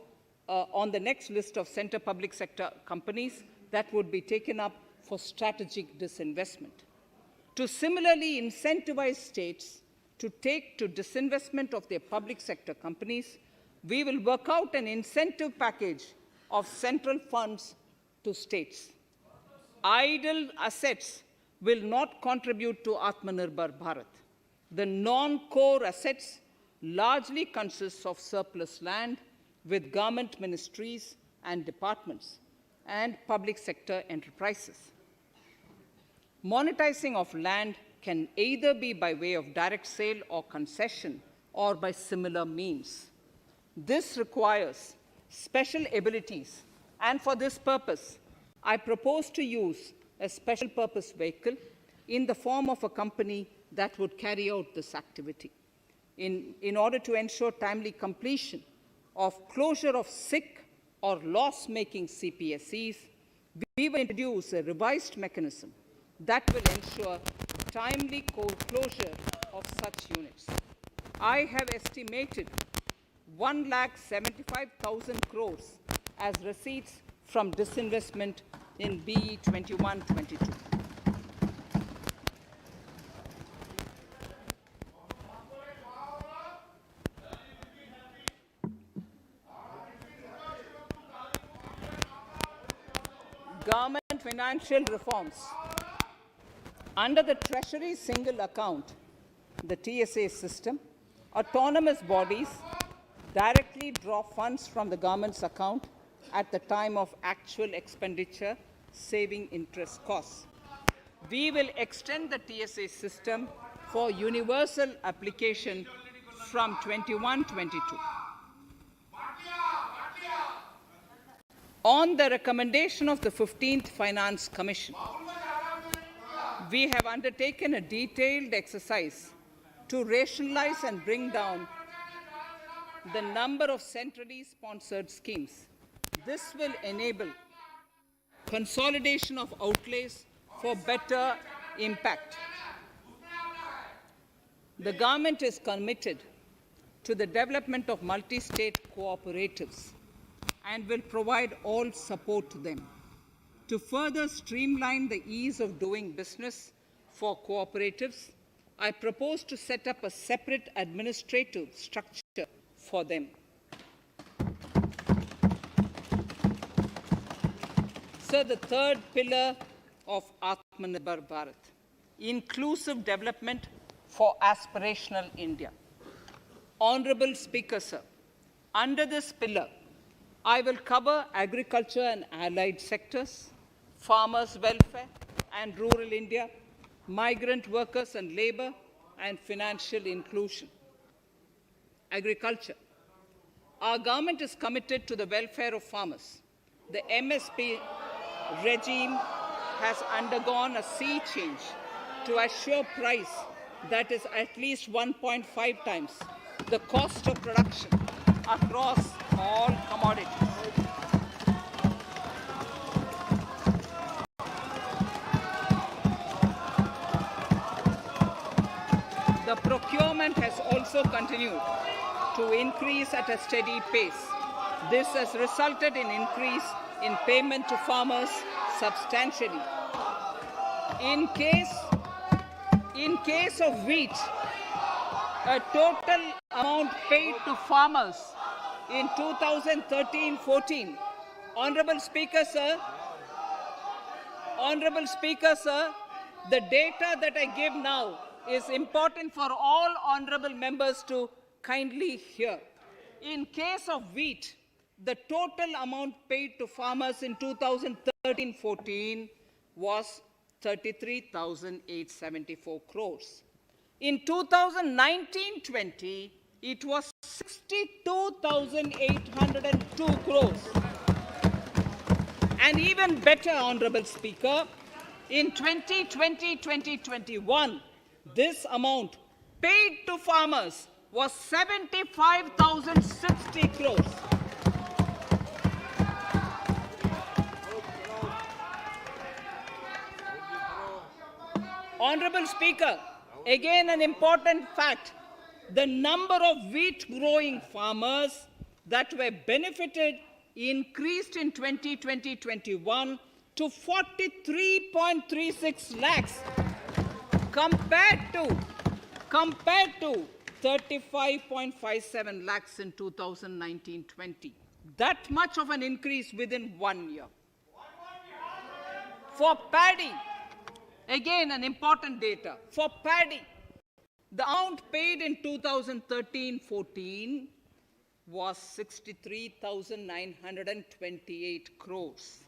on the next list of centre public sector companies that would be taken up for strategic disinvestment. To similarly incentivize states to take to disinvestment of their public sector companies, we will work out an incentive package of central funds to states. Idle assets will not contribute to Atmanirbhar Bharat. The non-core assets largely consist of surplus land with government ministries and departments and public sector enterprises. Monetizing of land can either be by way of direct sale or concession, or by similar means. This requires special abilities, and for this purpose, I propose to use a special purpose vehicle in the form of a company that would carry out this activity. In order to ensure timely completion of closure of sick or loss-making CPSEs, we will introduce a revised mechanism that will ensure timely closure of such units. I have estimated 1,75,000 crores as receipts from disinvestment in BE 21-22. Government financial reforms. Under the Treasury single account, the TSA system, autonomous bodies directly draw funds from the government's account at the time of actual expenditure, saving interest costs. We will extend the TSA system for universal application from 21-22. On the recommendation of the 15th Finance Commission, we have undertaken a detailed exercise to rationalize and bring down the number of centrally sponsored schemes. This will enable consolidation of outlays for better impact. The government is committed to the development of multi-state cooperatives. and will provide all support to them. To further streamline the ease of doing business for cooperatives, I propose to set up a separate administrative structure for them. So the third pillar of Atmanirbhar Bharat, inclusive development for aspirational India. Honorable Speaker, sir, under this pillar, I will cover agriculture and allied sectors, farmers' welfare and rural India, migrant workers and labor, and financial inclusion. Agriculture. Our government is committed to the welfare of farmers. The MSP regime has undergone a sea change to assure price that is at least 1.5 times the cost of production across all commodities. The procurement has also continued to increase at a steady pace. This has resulted in increase in payment to farmers substantially. In case of wheat, a total amount paid to farmers in 2013-14, Honorable Speaker, sir, the data that I give now is important for all honorable members to kindly hear. In case of wheat, the total amount paid to farmers in 2013-14 was 33,874 crores. In 2019-20, it was 62,802 crores. And even better, Honorable Speaker, in 2020-2021, this amount paid to farmers was 75,060 crores. Honorable Speaker, again an important fact, the number of wheat growing farmers that were benefited increased in 2020-21 to 43.36 lakhs compared to 35.57 lakhs in 2019-20. That much of an increase within 1 year. For paddy, again an important data. For paddy, the amount paid in 2013-14 was 63,928 crores.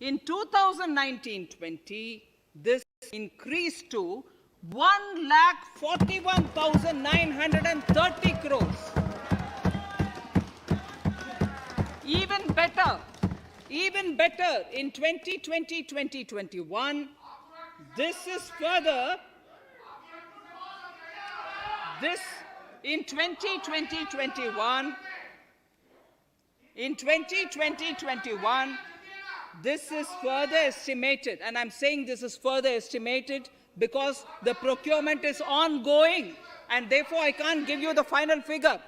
In 2019-20, this increased to 1,41,930 crores. Even better, in 2020-2021, this is further, in 2020-21, this is further estimated, and I'm saying this is further estimated because the procurement is ongoing, and therefore I can't give you the final figure.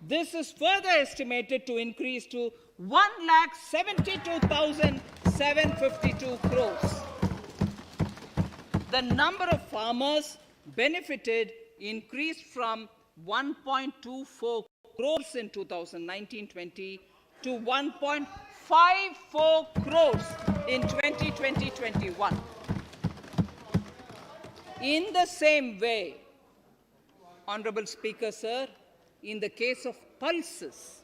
This is further estimated to increase to 1,72,752 crores. The number of farmers benefited increased from 1.24 crores in 2019-20 to 1.54 crores in 2020-21. In the same way, Honorable Speaker, sir, in the case of pulses,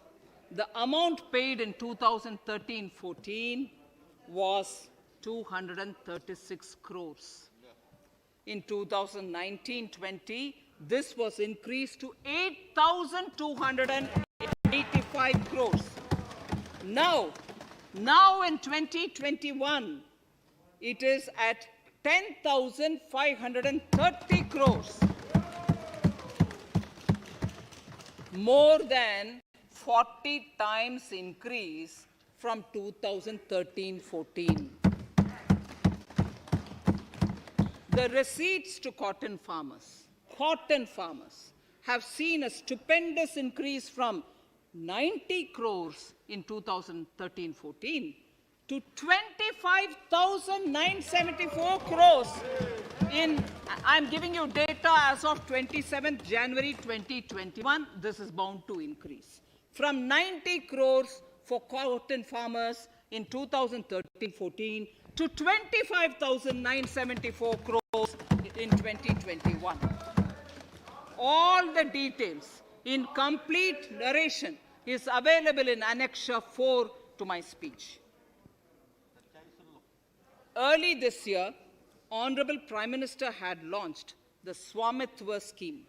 the amount paid in 2013-14 was 236 crores. In 2019-20, this was increased to 8,285 crores. Now in 2021, it is at 10,530 crores. More than 40 times increase from 2013-14. The receipts to cotton farmers have seen a stupendous increase from 90 crores in 2013-14 to 25,974 crores in, I'm giving you data as of 27th January 2021. This is bound to increase. From 90 crores for cotton farmers in 2013-14 to 25,974 crores in 2021. All the details in complete narration is available in Annexure 4 to my speech. Early this year, Honorable Prime Minister had launched the Swamitwa scheme.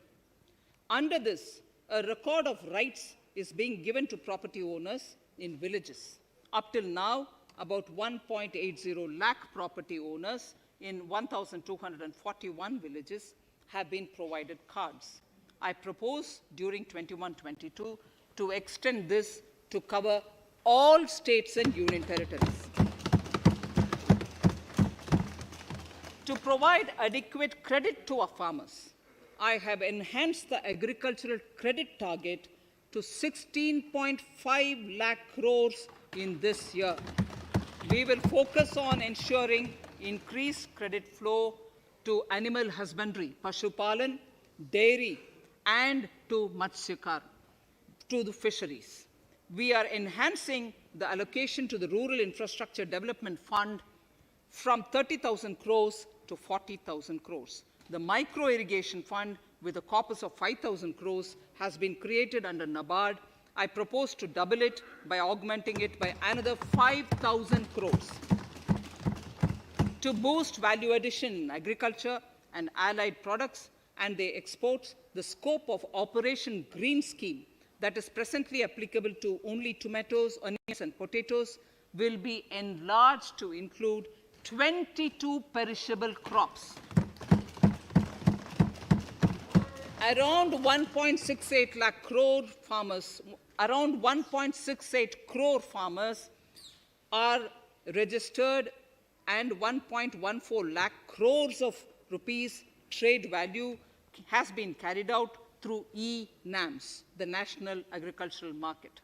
Under this, a record of rights is being given to property owners in villages. Up till now, about 1.80 lakh property owners in 1,241 villages have been provided cards. I propose during 21-22 to extend this to cover all states and union territories. To provide adequate credit to our farmers, I have enhanced the agricultural credit target to 16.5 lakh crores in this year. We will focus on ensuring increased credit flow to animal husbandry, Pashupalan, dairy, and to Matsyakar, to the fisheries. We are enhancing the allocation to the Rural Infrastructure Development Fund from 30,000 crores to 40,000 crores. The Micro Irrigation Fund, with a corpus of 5,000 crores, has been created under NABARD. I propose to double it by augmenting it by another 5,000 crores. To boost value addition in agriculture and allied products and their exports, the scope of Operation Green Scheme, that is presently applicable to only tomatoes, onions, and potatoes, will be enlarged to include 22 perishable crops. Around 1.68 lakh crore farmers, around 1.68 crore farmers are registered, and 1.14 lakh crores of rupees trade value has been carried out through e-NAMs, the National Agricultural Market.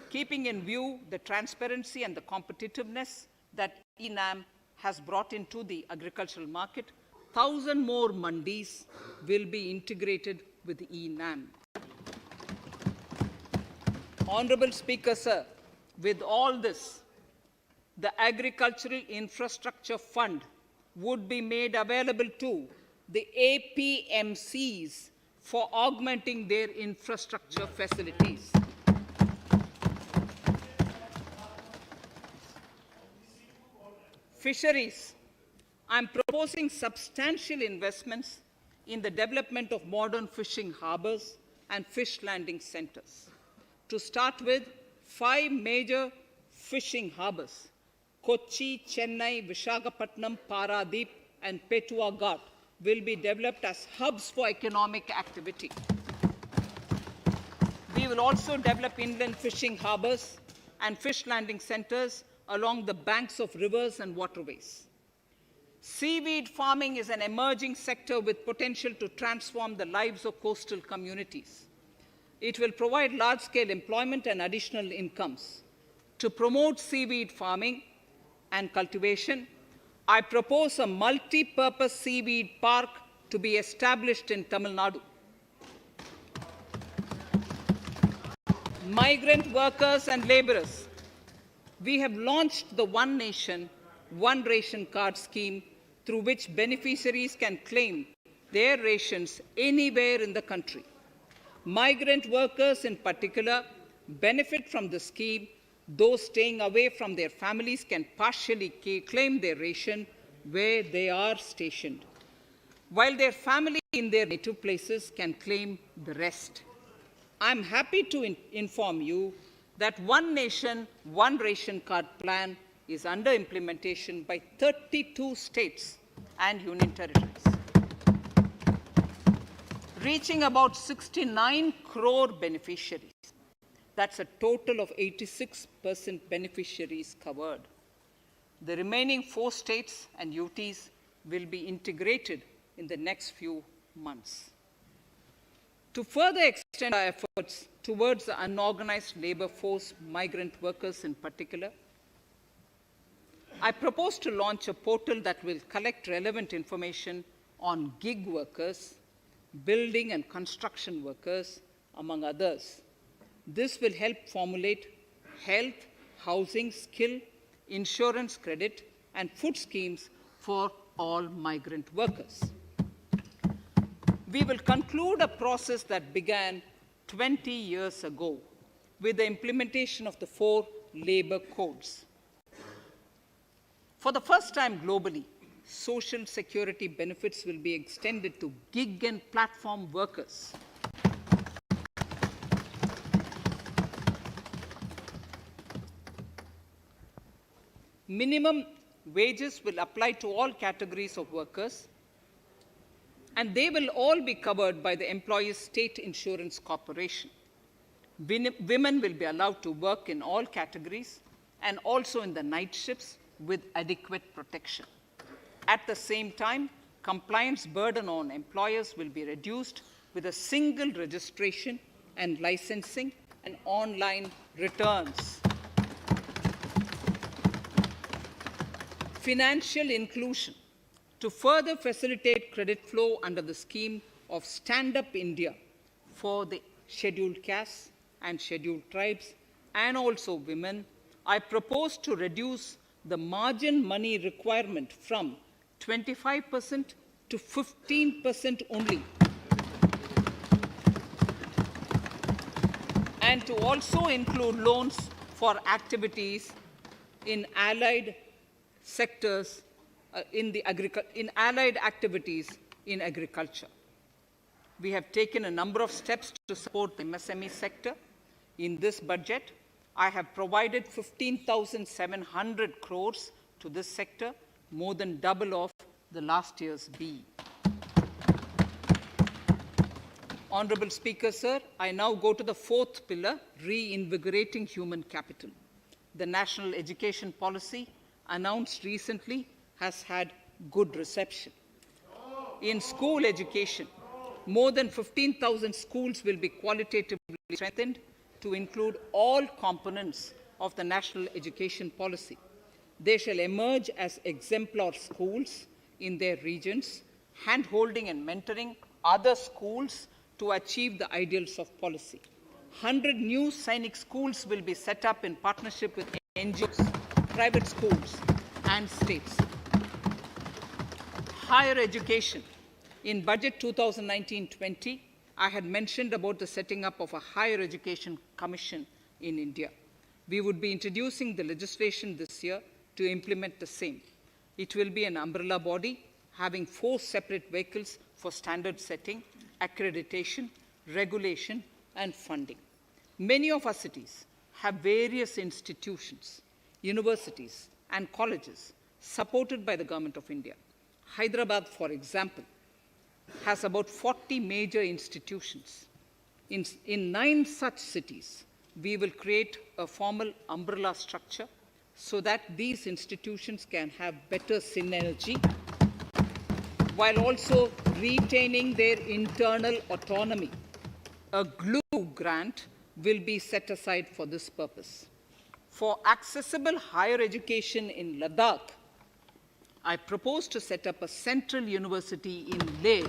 Keeping in view the transparency and the competitiveness that e-NAM has brought into the agricultural market, 1,000 more mandis will be integrated with e-NAM. Honorable Speaker, sir, with all this, the Agricultural Infrastructure Fund would be made available to the APMCs for augmenting their infrastructure facilities. Fisheries. I'm proposing substantial investments in the development of modern fishing harbors and fish landing centers. To start with, 5 major fishing harbors, Kochi, Chennai, Visakhapatnam, Paradeep, and Petua Ghat, will be developed as hubs for economic activity. We will also develop inland fishing harbors and fish landing centers along the banks of rivers and waterways. Seaweed farming is an emerging sector with potential to transform the lives of coastal communities. It will provide large-scale employment and additional incomes. To promote seaweed farming and cultivation, I propose a multi-purpose seaweed park to be established in Tamil Nadu. Migrant workers and laborers. We have launched the One Nation, One Ration Card scheme, through which beneficiaries can claim their rations anywhere in the country. Migrant workers in particular benefit from the scheme. Those staying away from their families can partially claim their ration where they are stationed, while their family in their native places can claim the rest. I'm happy to inform you that One Nation, One Ration Card plan is under implementation by 32 states and union territories, reaching about 69 crore beneficiaries. That's a total of 86% beneficiaries covered. The remaining 4 states and UTs will be integrated in the next few months. To further extend our efforts towards the unorganized labor force, migrant workers in particular, I propose to launch a portal that will collect relevant information on gig workers, building and construction workers, among others. This will help formulate health, housing, skill, insurance credit, and food schemes for all migrant workers. We will conclude a process that began 20 years ago with the implementation of the 4 labor codes. For the first time globally, social security benefits will be extended to gig and platform workers. Minimum wages will apply to all categories of workers, and they will all be covered by the Employees State Insurance Corporation. Women will be allowed to work in all categories and also in the night shifts with adequate protection. At the same time, compliance burden on employers will be reduced with a single registration and licensing and online returns. Financial inclusion. To further facilitate credit flow under the scheme of Stand Up India for the scheduled castes and scheduled tribes and also women, I propose to reduce the margin money requirement from 25% to 15% only, and to also include loans for activities in allied sectors in allied activities in agriculture. We have taken a number of steps to support the MSME sector. In this budget, I have provided 15,700 crores to this sector, more than double of the last year's B. Honorable Speaker, sir, I now go to the 4th pillar, reinvigorating human capital. The national education policy announced recently has had good reception. In school education, more than 15,000 schools will be qualitatively strengthened to include all components of the national education policy. They shall emerge as exemplar schools in their regions, hand-holding and mentoring other schools to achieve the ideals of policy. 100 new Sainik schools will be set up in partnership with NGOs, private schools, and states. Higher education. In Budget 2019-20, I had mentioned about the setting up of a higher education commission in India. We would be introducing the legislation this year to implement the same. It will be an umbrella body having 4 separate vehicles for standard setting, accreditation, regulation, and funding. Many of our cities have various institutions, universities, and colleges supported by the Government of India. Hyderabad, for example, has about 40 major institutions. In 9 such cities, we will create a formal umbrella structure so that these institutions can have better synergy while also retaining their internal autonomy. A glue grant will be set aside for this purpose. For accessible higher education in Ladakh, I propose to set up a central university in Leh.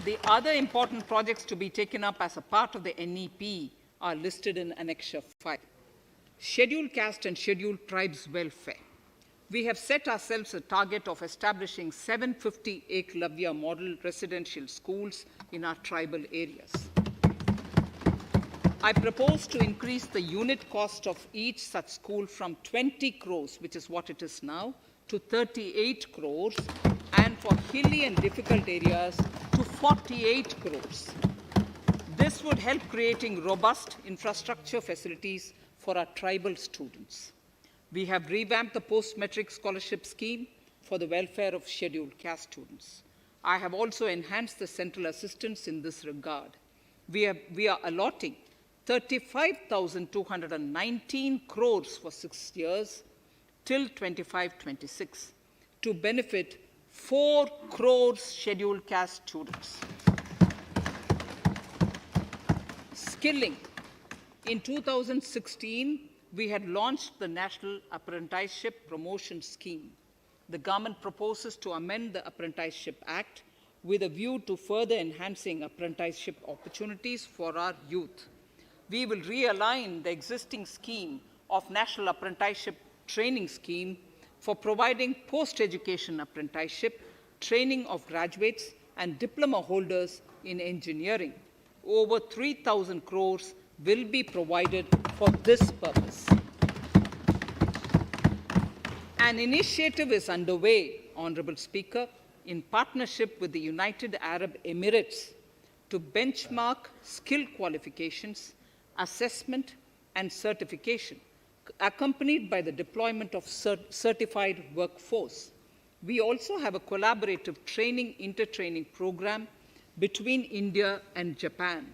The other important projects to be taken up as a part of the NEP are listed in Annexure 5. Scheduled caste and scheduled tribes welfare. We have set ourselves a target of establishing 750 Eklavya model residential schools in our tribal areas. I propose to increase the unit cost of each such school from 20 crores, which is what it is now, to 38 crores, and for hilly and difficult areas to 48 crores. This would help creating robust infrastructure facilities for our tribal students. We have revamped the post-metric scholarship scheme for the welfare of scheduled caste students. I have also enhanced the central assistance in this regard. We are allotting 35,219 crores for 6 years till 25-26 to benefit 4 crore scheduled caste students. Skilling. In 2016, we had launched the National Apprenticeship Promotion Scheme. The government proposes to amend the Apprenticeship Act with a view to further enhancing apprenticeship opportunities for our youth. We will realign the existing scheme of National Apprenticeship Training Scheme for providing post-education apprenticeship training of graduates and diploma holders in engineering. Over 3,000 crores will be provided for this purpose. An initiative is underway, Honorable Speaker, in partnership with the United Arab Emirates to benchmark skill qualifications, assessment, and certification, accompanied by the deployment of certified workforce. We also have a collaborative inter-training program between India and Japan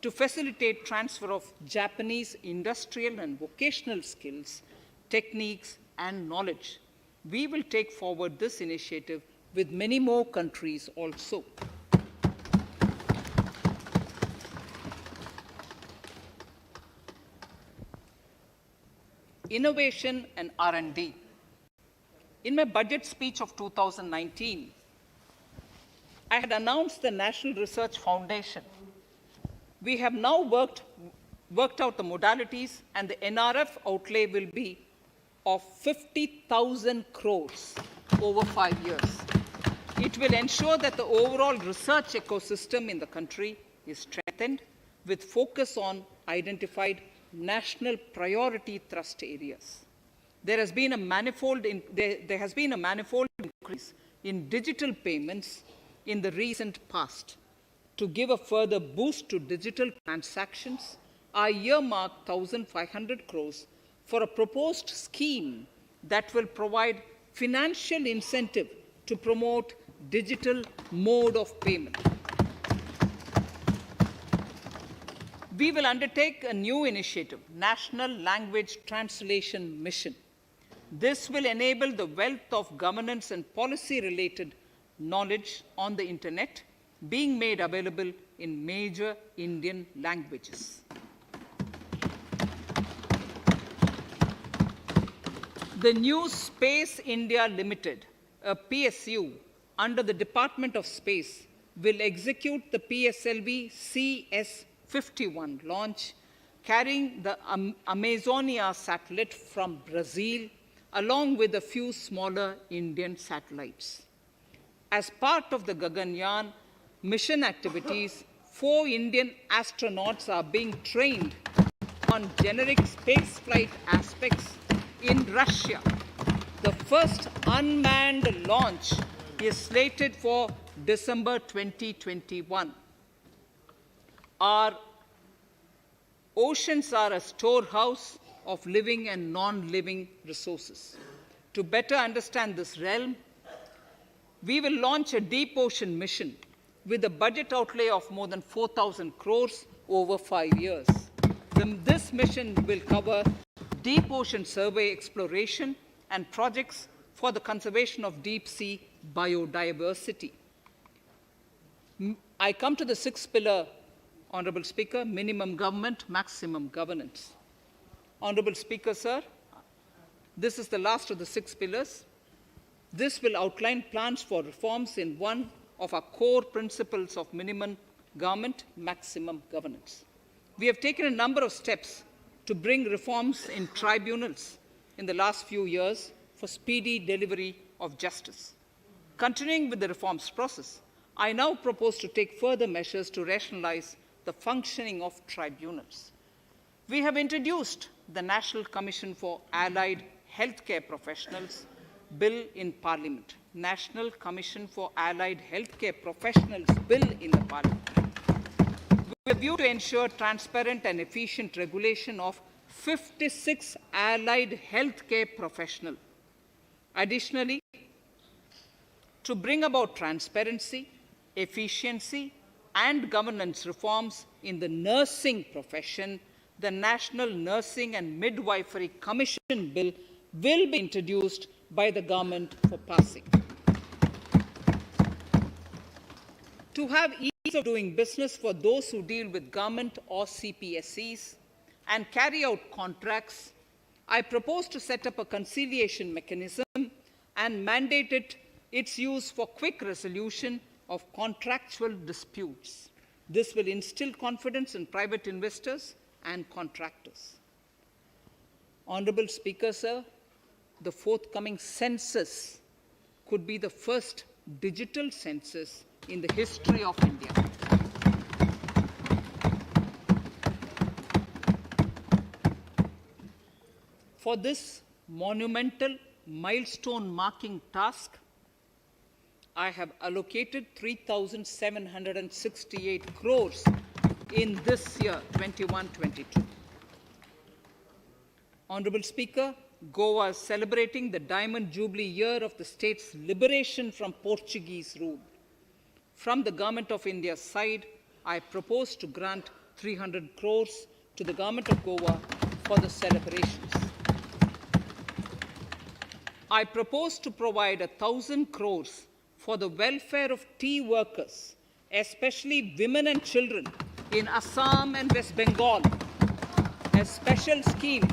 to facilitate transfer of Japanese industrial and vocational skills, techniques, and knowledge. We will take forward this initiative with many more countries also. Innovation and R&D. In my budget speech of 2019, I had announced the National Research Foundation. We have now worked out the modalities, and the NRF outlay will be of 50,000 crores over 5 years. It will ensure that the overall research ecosystem in the country is strengthened with focus on identified national priority thrust areas. There has been a manifold increase in digital payments in the recent past. To give a further boost to digital transactions, I earmarked 1,500 crores for a proposed scheme that will provide financial incentive to promote digital mode of payment. We will undertake a new initiative, National Language Translation Mission. This will enable the wealth of governance and policy-related knowledge on the internet being made available in major Indian languages. The new Space India Limited, a PSU, under the Department of Space, will execute the PSLV CS-51 launch, carrying the Amazonia satellite from Brazil, along with a few smaller Indian satellites. As part of the Gaganyaan mission activities, 4 Indian astronauts are being trained on generic spaceflight aspects in Russia. The first unmanned launch is slated for December 2021. Our oceans are a storehouse of living and non-living resources. To better understand this realm, we will launch a deep ocean mission with a budget outlay of more than 4,000 crores over 5 years. This mission will cover deep ocean survey exploration and projects for the conservation of deep sea biodiversity. I come to the 6th pillar, Honorable Speaker, minimum government, maximum governance. Honorable Speaker, sir, this is the last of the 6 pillars. This will outline plans for reforms in one of our core principles of minimum government, maximum governance. We have taken a number of steps to bring reforms in tribunals in the last few years for speedy delivery of justice. Continuing with the reforms process, I now propose to take further measures to rationalize the functioning of tribunals. We have introduced the National Commission for Allied Healthcare Professionals Bill in Parliament. National Commission for Allied Healthcare Professionals Bill in the Parliament, with a view to ensure transparent and efficient regulation of 56 allied healthcare professionals. Additionally, to bring about transparency, efficiency, and governance reforms in the nursing profession, the National Nursing and Midwifery Commission Bill will be introduced by the government for passing. to have ease of doing business for those who deal with government or CPSEs and carry out contracts, I propose to set up a conciliation mechanism and mandate its use for quick resolution of contractual disputes. This will instill confidence in private investors and contractors. Honorable Speaker, sir, the forthcoming census could be the first digital census in the history of India. For this monumental milestone marking task, I have allocated 3,768 crores in this year, 21-22. Honorable Speaker, Goa is celebrating the Diamond Jubilee year of the state's liberation from Portuguese rule. From the Government of India's side, I propose to grant 300 crores to the Government of Goa for the celebrations. I propose to provide 1,000 crores for the welfare of tea workers, especially women and children in Assam and West Bengal. A special scheme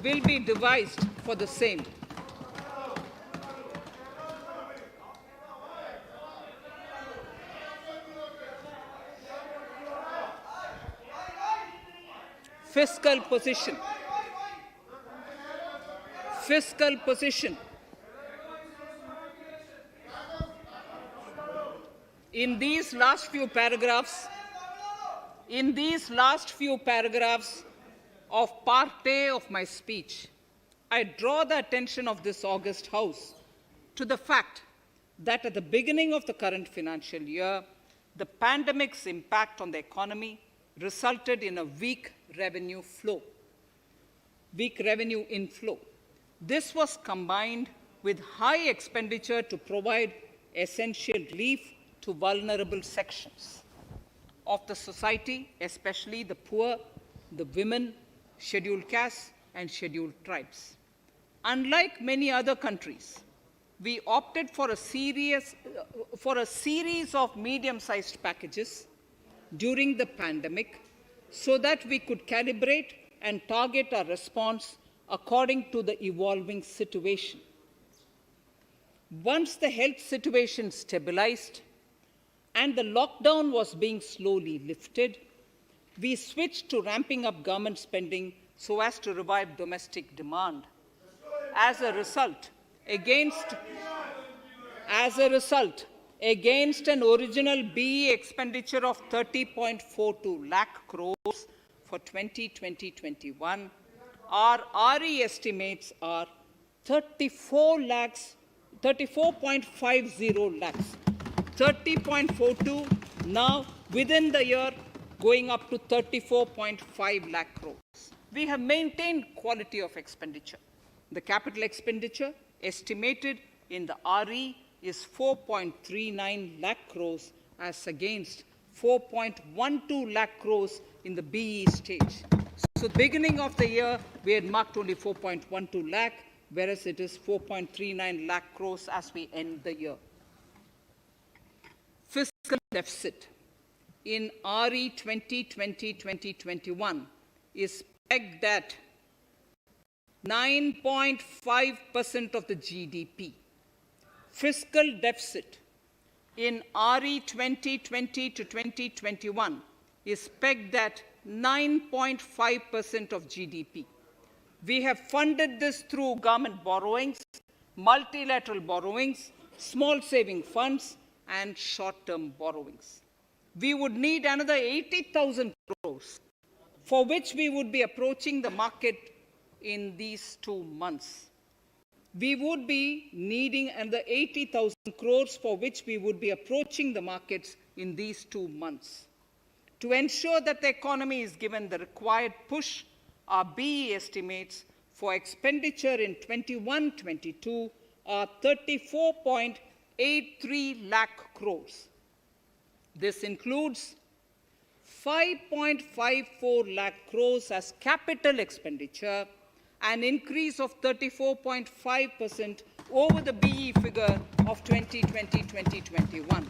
will be devised for the same. Fiscal position. Fiscal position. In these last few paragraphs of Part A of my speech, I draw the attention of this august House to the fact that at the beginning of the current financial year, the pandemic's impact on the economy resulted in a weak revenue inflow. This was combined with high expenditure to provide essential relief to vulnerable sections of the society, especially the poor, the women, scheduled castes, and scheduled tribes. Unlike many other countries, we opted for a series of medium-sized packages during the pandemic so that we could calibrate and target our response according to the evolving situation. Once the health situation stabilized and the lockdown was being slowly lifted, we switched to ramping up government spending so as to revive domestic demand. As a result, against an original BE expenditure of 30.42 lakh crores for 2020-21, our RE estimates are 34.50 lakhs, 30.42 now within the year going up to 34.5 lakh crores. We have maintained quality of expenditure. The capital expenditure estimated in the RE is 4.39 lakh crores as against 4.12 lakh crores in the BE stage. So beginning of the year, we had marked only 4.12 lakh, whereas it is 4.39 lakh crores as we end the year. Fiscal deficit in RE 2020-2021 is pegged at 9.5% of the GDP. Fiscal deficit in RE 2020 to 2021 is pegged at 9.5% of GDP. We have funded this through government borrowings, multilateral borrowings, small saving funds, and short-term borrowings. We would need another 80,000 crores, for which we would be approaching the market in these 2 months. We would be needing another 80,000 crores, for which we would be approaching the markets in these 2 months. To ensure that the economy is given the required push, our BE estimates for expenditure in 21-22 are 34.83 lakh crores. This includes 5.54 lakh crores as capital expenditure, an increase of 34.5% over the BE figure of 2020-2021.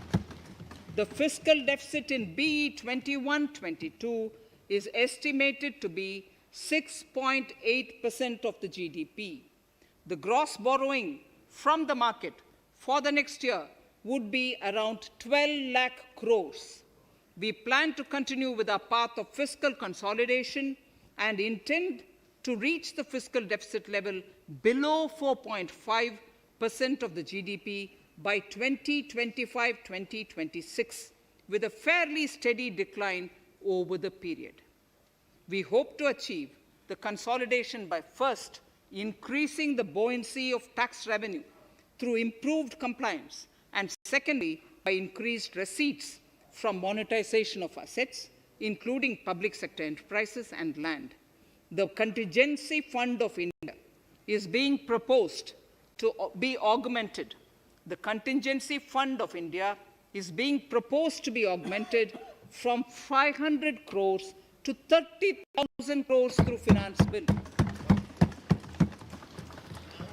The fiscal deficit in BE 21-22 is estimated to be 6.8% of the GDP. The gross borrowing from the market for the next year would be around 12 lakh crores. We plan to continue with our path of fiscal consolidation and intend to reach the fiscal deficit level below 4.5% of the GDP by 2025-2026, with a fairly steady decline over the period. We hope to achieve the consolidation by first increasing the buoyancy of tax revenue through improved compliance, and secondly, by increased receipts from monetization of assets, including public sector enterprises and land. The Contingency Fund of India is being proposed to be augmented. The Contingency Fund of India is being proposed to be augmented from 500 crores to 30,000 crores through finance bill.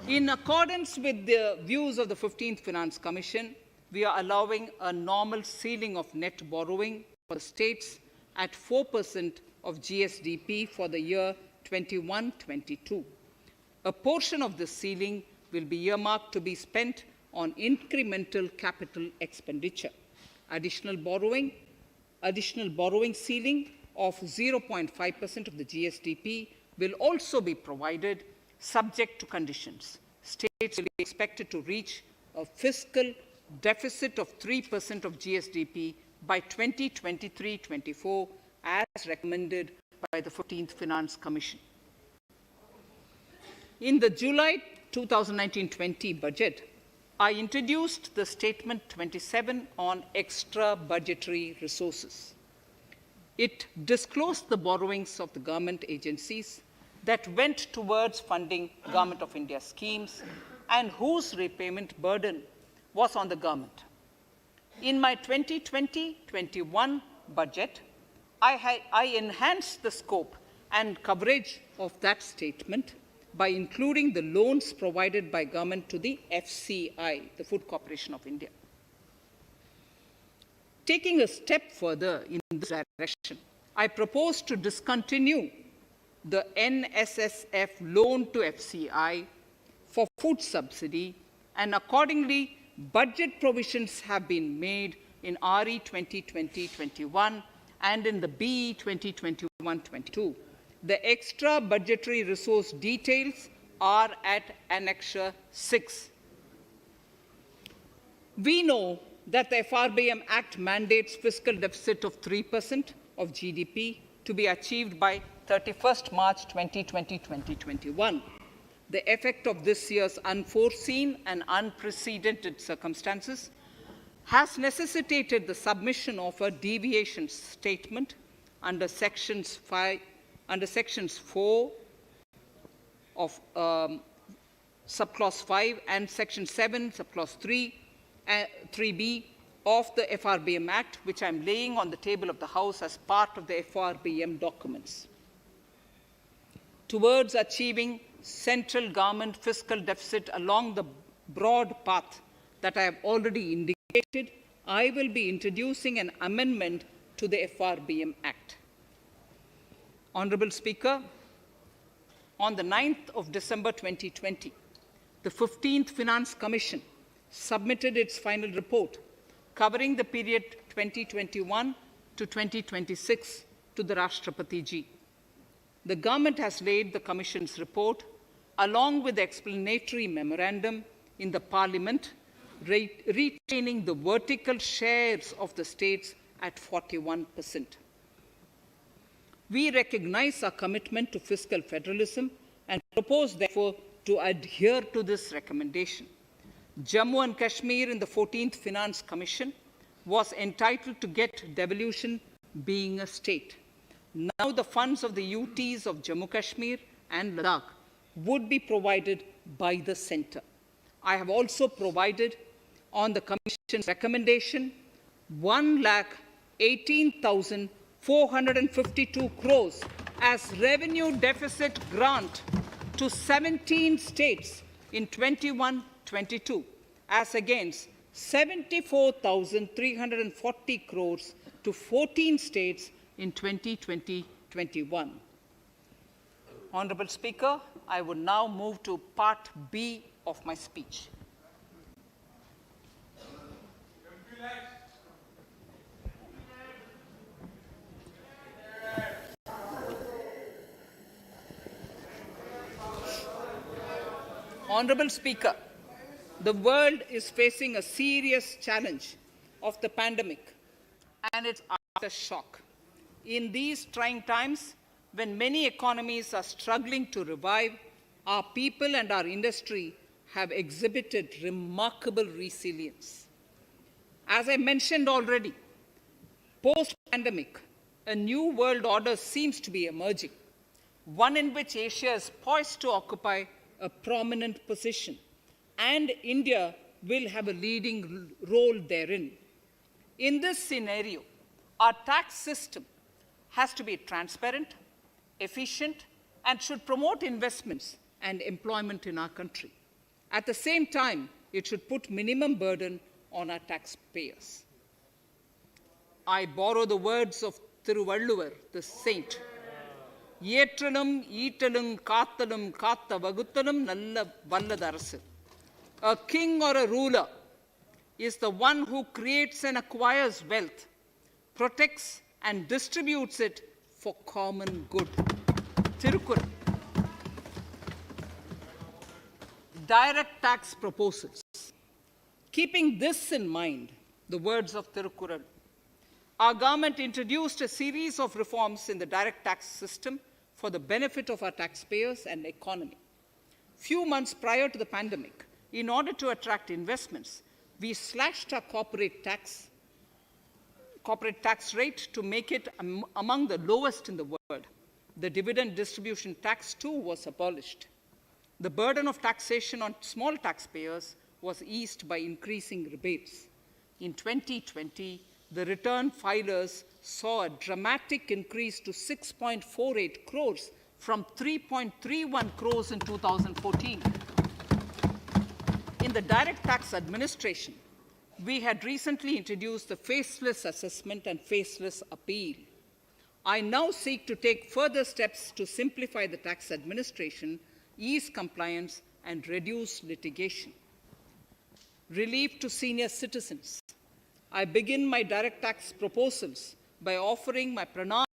In accordance with the views of the 15th Finance Commission, we are allowing a normal ceiling of net borrowing for the states at 4% of GSDP for the year 21-22. A portion of this ceiling will be earmarked to be spent on incremental capital expenditure. Additional borrowing ceiling of 0.5% of the GSDP will also be provided, subject to conditions. States will be expected to reach a fiscal deficit of 3% of GSDP by 2023-24, as recommended by the 15th Finance Commission. In the July 2019-20 budget, I introduced the Statement 27 on extra budgetary resources. It disclosed the borrowings of the government agencies that went towards funding Government of India schemes and whose repayment burden was on the government. In my 2020-21 budget, I enhanced the scope and coverage of that statement by including the loans provided by government to the FCI, the Food Corporation of India. Taking a step further in this direction, I propose to discontinue the NSSF loan to FCI for food subsidy, and accordingly, budget provisions have been made in RE 2020-21 and in the BE 2021-22. The extra budgetary resource details are at Annexure 6. We know that the FRBM Act mandates fiscal deficit of 3% of GDP to be achieved by 31st March 2020-2021. The effect of this year's unforeseen and unprecedented circumstances has necessitated the submission of a deviation statement under Sections 4 of Subclause 5 and Section 7, Subclause 3b of the FRBM Act, which I'm laying on the table of the House as part of the FRBM documents. Towards achieving central government fiscal deficit along the broad path that I have already indicated, I will be introducing an amendment to the FRBM Act. Honorable Speaker, on the 9th of December 2020, the 15th Finance Commission submitted its final report covering the period 2021 to 2026 to the Rashtrapati Ji. The government has laid the Commission's report along with the explanatory memorandum in the Parliament, retaining the vertical shares of the states at 41%. We recognize our commitment to fiscal federalism and propose, therefore, to adhere to this recommendation. Jammu and Kashmir in the 14th Finance Commission was entitled to get devolution being a state. Now the funds of the UTs of Jammu Kashmir and Ladakh would be provided by the centre. I have also provided on the Commission's recommendation 1,18,452 crores as revenue deficit grant to 17 states in 21-22, as against 74,340 crores to 14 states in 2020-21. Honorable Speaker, I would now move to Part B of my speech. Honorable Speaker, the world is facing a serious challenge of the pandemic and its aftershock. In these trying times, when many economies are struggling to revive, our people and our industry have exhibited remarkable resilience. As I mentioned already, post-pandemic, a new world order seems to be emerging, one in which Asia is poised to occupy a prominent position, and India will have a leading role therein. In this scenario, our tax system has to be transparent, efficient, and should promote investments and employment in our country. At the same time, it should put minimum burden on our taxpayers. I borrow the words of Thiruvalluvar, the saint. ஏற்றலும் ஈட்டலும் காத்தலும் காத்த வகுத்தலும் நல்ல வல்லதரசு. A king or a ruler is the one who creates and acquires wealth, protects and distributes it for common good. Tirukkural. Direct tax proposals. Keeping this in mind, the words of Tirukkural, our government introduced a series of reforms in the direct tax system for the benefit of our taxpayers and economy. Few months prior to the pandemic, in order to attract investments, we slashed our corporate tax rate to make it among the lowest in the world. The dividend distribution tax too was abolished. The burden of taxation on small taxpayers was eased by increasing rebates. In 2020, the return filers saw a dramatic increase to 6.48 crores from 3.31 crores in 2014. In the direct tax administration, we had recently introduced the faceless assessment and faceless appeal. I now seek to take further steps to simplify the tax administration, ease compliance, and reduce litigation. Relief to senior citizens. I begin my direct tax proposals by offering my pranam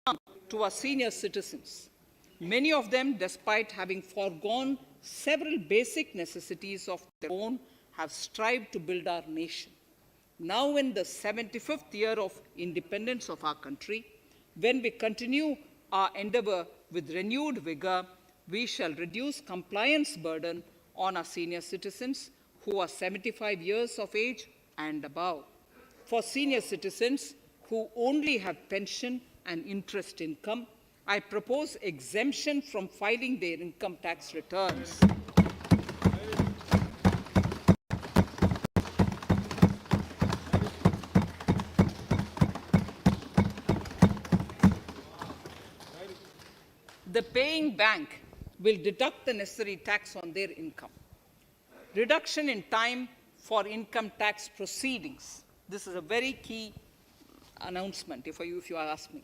to our senior citizens. Many of them, despite having foregone several basic necessities of their own, have strived to build our nation. Now, in the 75th year of independence of our country, when we continue our endeavor with renewed vigor, we shall reduce compliance burden on our senior citizens who are 75 years of age and above. For senior citizens who only have pension and interest income, I propose exemption from filing their income tax returns. The paying bank will deduct the necessary tax on their income. Reduction in time for income tax proceedings. This is a very key announcement, if you ask me.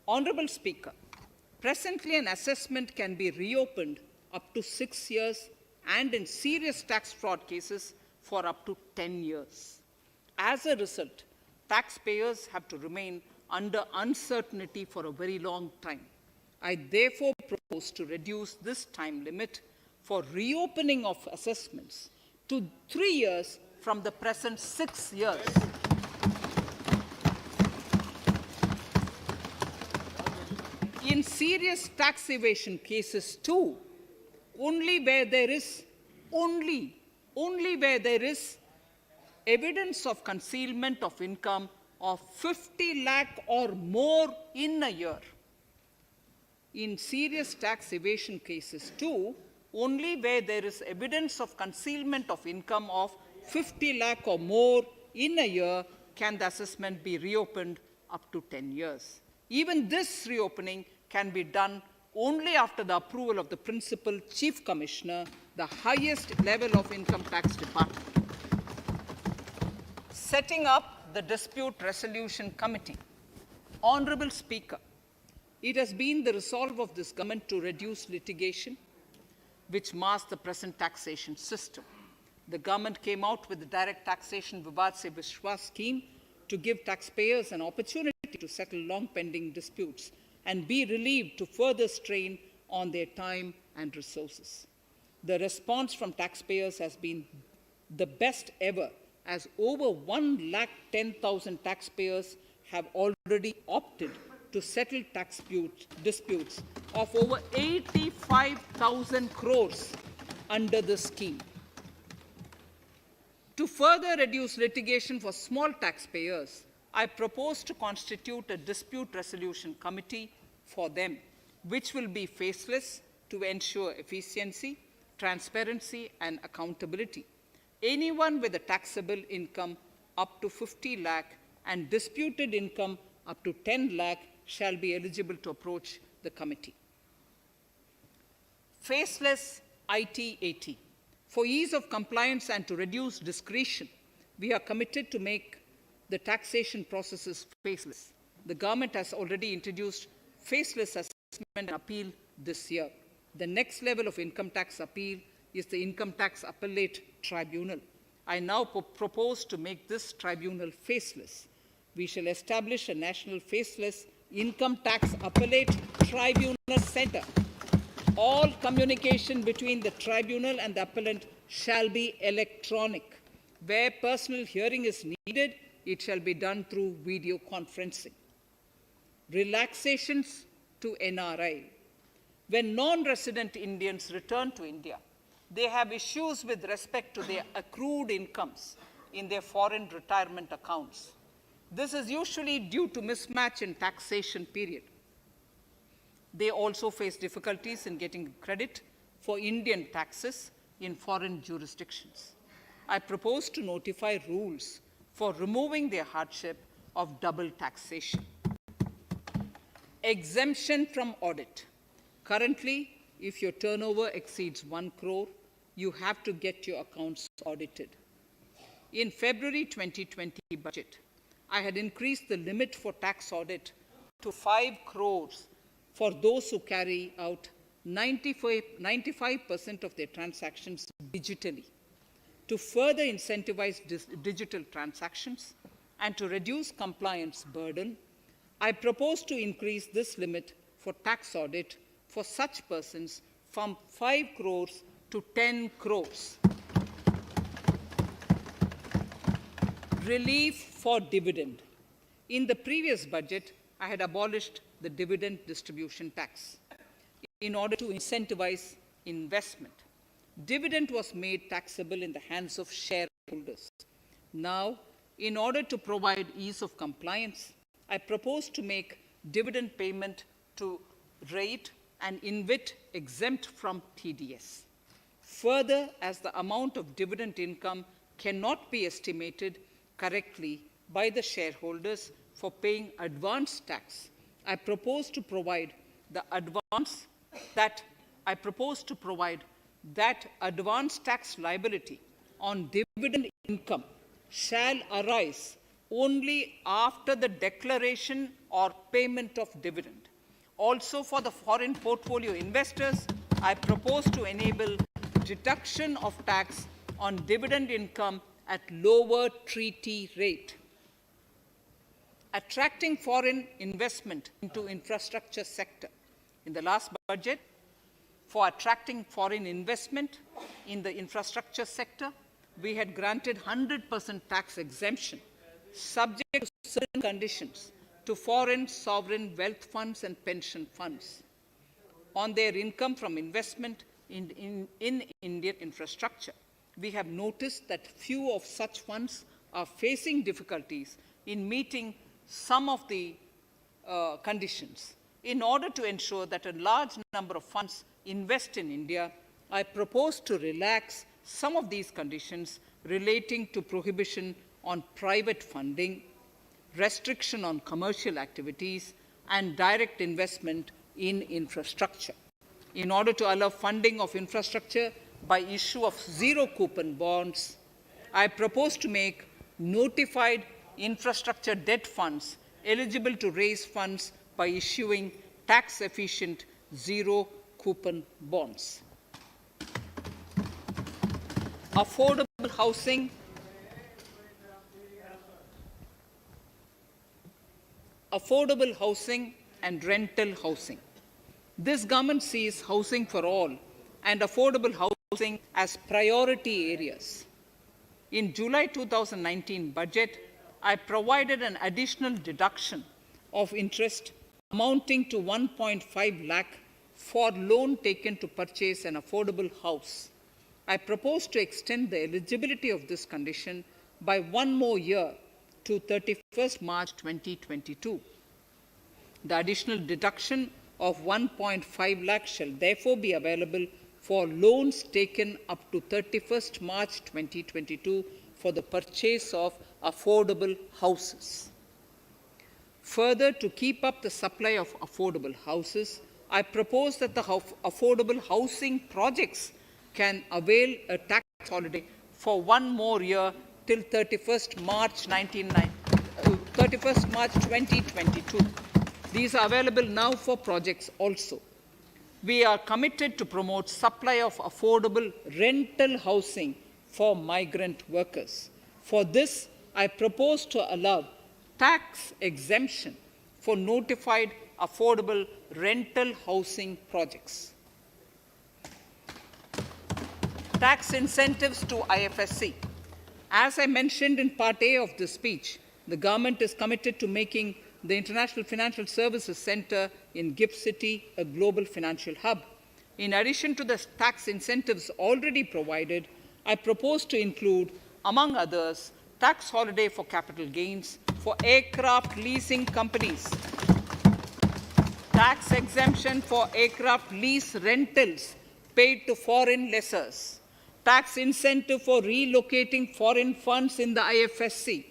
Honorable Speaker, presently an assessment can be reopened up to 6 years and in serious tax fraud cases for up to 10 years. As a result, taxpayers have to remain under uncertainty for a very long time. I therefore propose to reduce this time limit for reopening of assessments to 3 years from the present 6 years. In serious tax evasion cases too, only where there is evidence of concealment of income of 50 lakh or more in a year. In serious tax evasion cases too, only where there is evidence of concealment of income of 50 lakh or more in a year can the assessment be reopened up to 10 years. Even this reopening can be done only after the approval of the Principal Chief Commissioner, the highest level of income tax department. Setting up the Dispute Resolution Committee. Honorable Speaker, it has been the resolve of this government to reduce litigation, which masks the present taxation system. The government came out with the Direct Taxation Vivad Se Vishwas scheme to give taxpayers an opportunity to settle long-pending disputes and be relieved to further strain on their time and resources. The response from taxpayers has been the best ever, as over 110,000 taxpayers have already opted to settle tax disputes of over 85,000 crores under the scheme. To further reduce litigation for small taxpayers, I propose to constitute a dispute resolution committee for them, which will be faceless to ensure efficiency, transparency, and accountability. Anyone with a taxable income up to 50 lakh and disputed income up to 10 lakh shall be eligible to approach the committee. Faceless IT-AT. For ease of compliance and to reduce discretion, we are committed to make the taxation processes faceless. The government has already introduced faceless assessment and appeal this year. The next level of income tax appeal is the Income Tax Appellate Tribunal. I now propose to make this tribunal faceless. We shall establish a national faceless Income Tax Appellate Tribunal Center. All communication between the tribunal and the appellant shall be electronic. Where personal hearing is needed, it shall be done through video conferencing. Relaxations to NRI. When non-resident Indians return to India, they have issues with respect to their accrued incomes in their foreign retirement accounts. This is usually due to mismatch in taxation period. They also face difficulties in getting credit for Indian taxes in foreign jurisdictions. I propose to notify rules for removing their hardship of double taxation. Exemption from audit. Currently, if your turnover exceeds 1 crore, you have to get your accounts audited. In February 2020 budget, I had increased the limit for tax audit to 5 crores for those who carry out 95% of their transactions digitally. To further incentivize digital transactions and to reduce compliance burden, I propose to increase this limit for tax audit for such persons from 5 crores to 10 crores. Relief for dividend. In the previous budget, I had abolished the dividend distribution tax in order to incentivize investment. Dividend was made taxable in the hands of shareholders. Now, in order to provide ease of compliance, I propose to make dividend payment to rate and InvIT exempt from TDS. Further, as the amount of dividend income cannot be estimated correctly by the shareholders for paying advance tax, I propose to provide that advance tax liability on dividend income shall arise only after the declaration or payment of dividend. Also, for the foreign portfolio investors, I propose to enable deduction of tax on dividend income at lower treaty rate. Attracting foreign investment into infrastructure sector. In the last budget, for attracting foreign investment in the infrastructure sector, we had granted 100% tax exemption, subject to certain conditions, to foreign sovereign wealth funds and pension funds on their income from investment in Indian infrastructure. We have noticed that few of such funds are facing difficulties in meeting some of the conditions. In order to ensure that a large number of funds invest in India, I propose to relax some of these conditions relating to prohibition on private funding, restriction on commercial activities, and direct investment in infrastructure. In order to allow funding of infrastructure by issue of zero coupon bonds, I propose to make notified infrastructure debt funds eligible to raise funds by issuing tax-efficient zero-coupon bonds. Affordable housing and rental housing. This government sees housing for all and affordable housing as priority areas. In July 2019 budget, I provided an additional deduction of interest amounting to 1.5 lakh for loan taken to purchase an affordable house. I propose to extend the eligibility of this condition by 1 more year to 31st March 2022. The additional deduction of 1.5 lakh shall therefore be available for loans taken up to 31st March 2022 for the purchase of affordable houses. Further, to keep up the supply of affordable houses, I propose that the affordable housing projects can avail a tax holiday for 1 more year till 31st March 2022. These are available now for projects also. We are committed to promote supply of affordable rental housing for migrant workers. For this, I propose to allow tax exemption for notified affordable rental housing projects. Tax incentives to IFSC. As I mentioned in Part A of this speech, the government is committed to making the International Financial Services Center in GIFT City a global financial hub. In addition to the tax incentives already provided, I propose to include, among others, tax holiday for capital gains for aircraft leasing companies, tax exemption for aircraft lease rentals paid to foreign lessors, tax incentive for relocating foreign funds in the IFSC,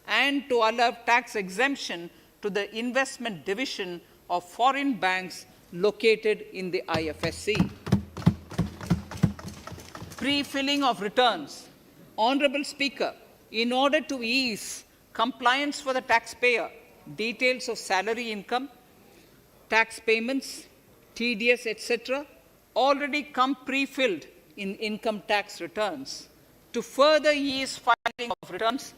and to allow tax exemption to the investment division of foreign banks located in the IFSC. Pre-filling of returns. Honorable Speaker, in order to ease compliance for the taxpayer, details of salary income, tax payments, TDS, etc., already come pre-filled in income tax returns. To further ease filing of returns,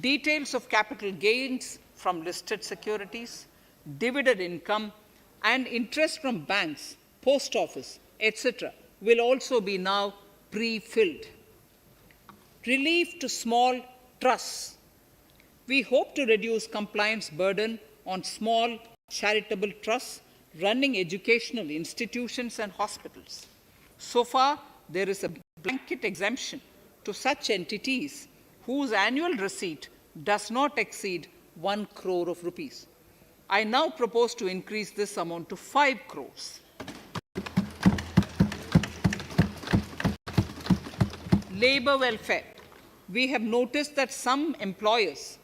details of capital gains from listed securities, dividend income, and interest from banks, post office, etc., will also be now pre-filled. Relief to small trusts. We hope to reduce compliance burden on small charitable trusts running educational institutions and hospitals. So far, there is a blanket exemption to such entities whose annual receipt does not exceed 1 crore of rupees. I now propose to increase this amount to 5 crores. Labor welfare. We have noticed that some employers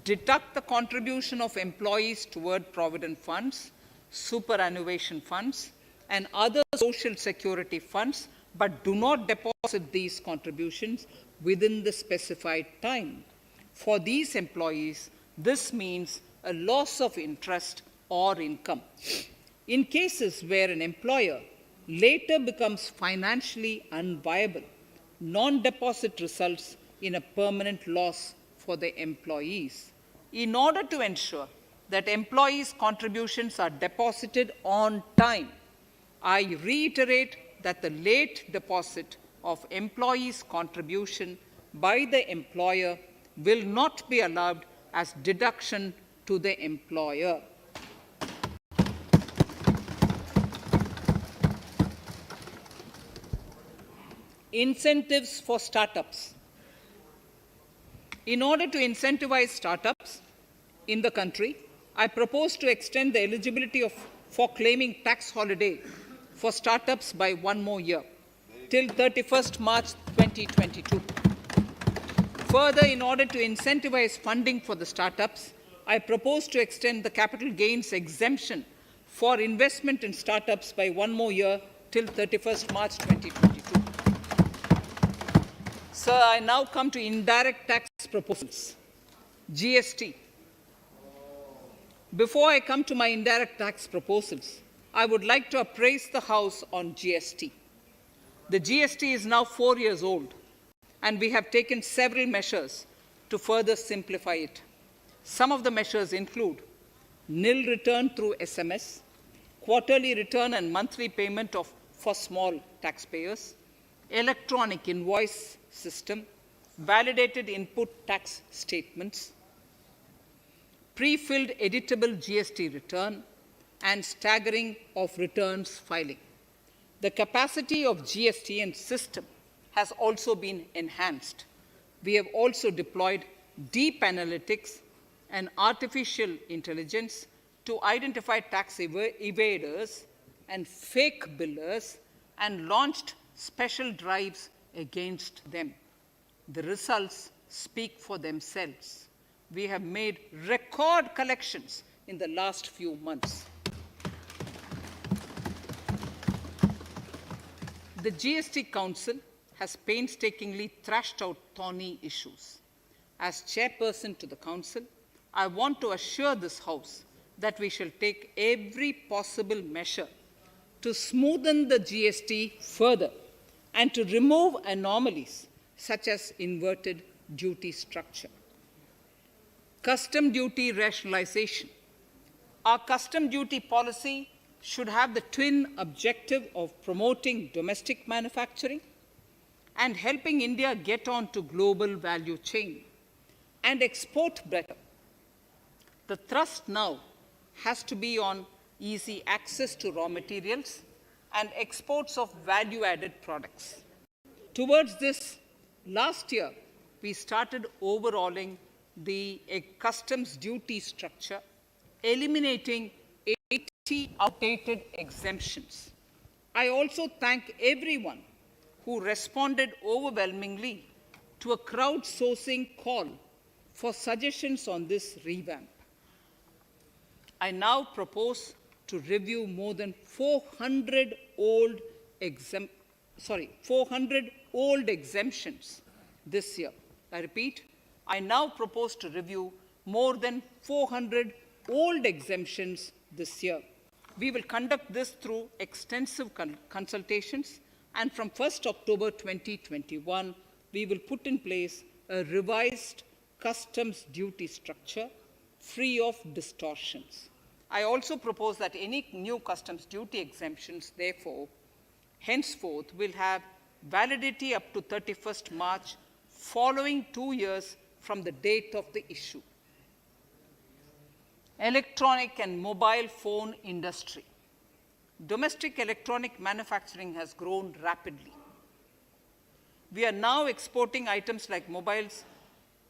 deduct the contribution of employees toward provident funds, superannuation funds, and other social security funds, but do not deposit these contributions within the specified time. For these employees, this means a loss of interest or income. In cases where an employer later becomes financially unviable, non-deposit results in a permanent loss for the employees. In order to ensure that employees' contributions are deposited on time, I reiterate that the late deposit of employees' contribution by the employer will not be allowed as deduction to the employer. Incentives for startups. In order to incentivize startups in the country, I propose to extend the eligibility for claiming tax holiday for startups by 1 more year, till 31st March 2022. Further, in order to incentivize funding for the startups, I propose to extend the capital gains exemption for investment in startups by 1 more year till 31st March 2022. Sir, I now come to indirect tax proposals, GST. Before I come to my indirect tax proposals, I would like to appraise the House on GST. The GST is now 4 years old, and we have taken several measures to further simplify it. Some of the measures include nil return through SMS, quarterly return and monthly payment for small taxpayers, electronic invoice system, validated input tax statements, pre-filled editable GST return, and staggering of returns filing. The capacity of GST and system has also been enhanced. We have also deployed deep analytics and artificial intelligence to identify tax evaders and fake billers and launched special drives against them. The results speak for themselves. We have made record collections in the last few months. The GST Council has painstakingly thrashed out thorny issues. As chairperson to the Council, I want to assure this House that we shall take every possible measure to smoothen the GST further and to remove anomalies such as inverted duty structure. Custom duty rationalization. Our custom duty policy should have the twin objective of promoting domestic manufacturing and helping India get on to global value chain and export better. The thrust now has to be on easy access to raw materials and exports of value-added products. Towards this, last year, we started overhauling the customs duty structure, eliminating 80 outdated exemptions. I also thank everyone who responded overwhelmingly to a crowdsourcing call for suggestions on this revamp. I now propose to review more than 400 old exemptions this year. I repeat, I now propose to review more than 400 old exemptions this year. We will conduct this through extensive consultations, and from 1st October 2021, we will put in place a revised customs duty structure free of distortions. I also propose that any new customs duty exemptions, therefore, henceforth will have validity up to 31st March, following 2 years from the date of the issue. Electronic and mobile phone industry. Domestic electronic manufacturing has grown rapidly. We are now exporting items like mobiles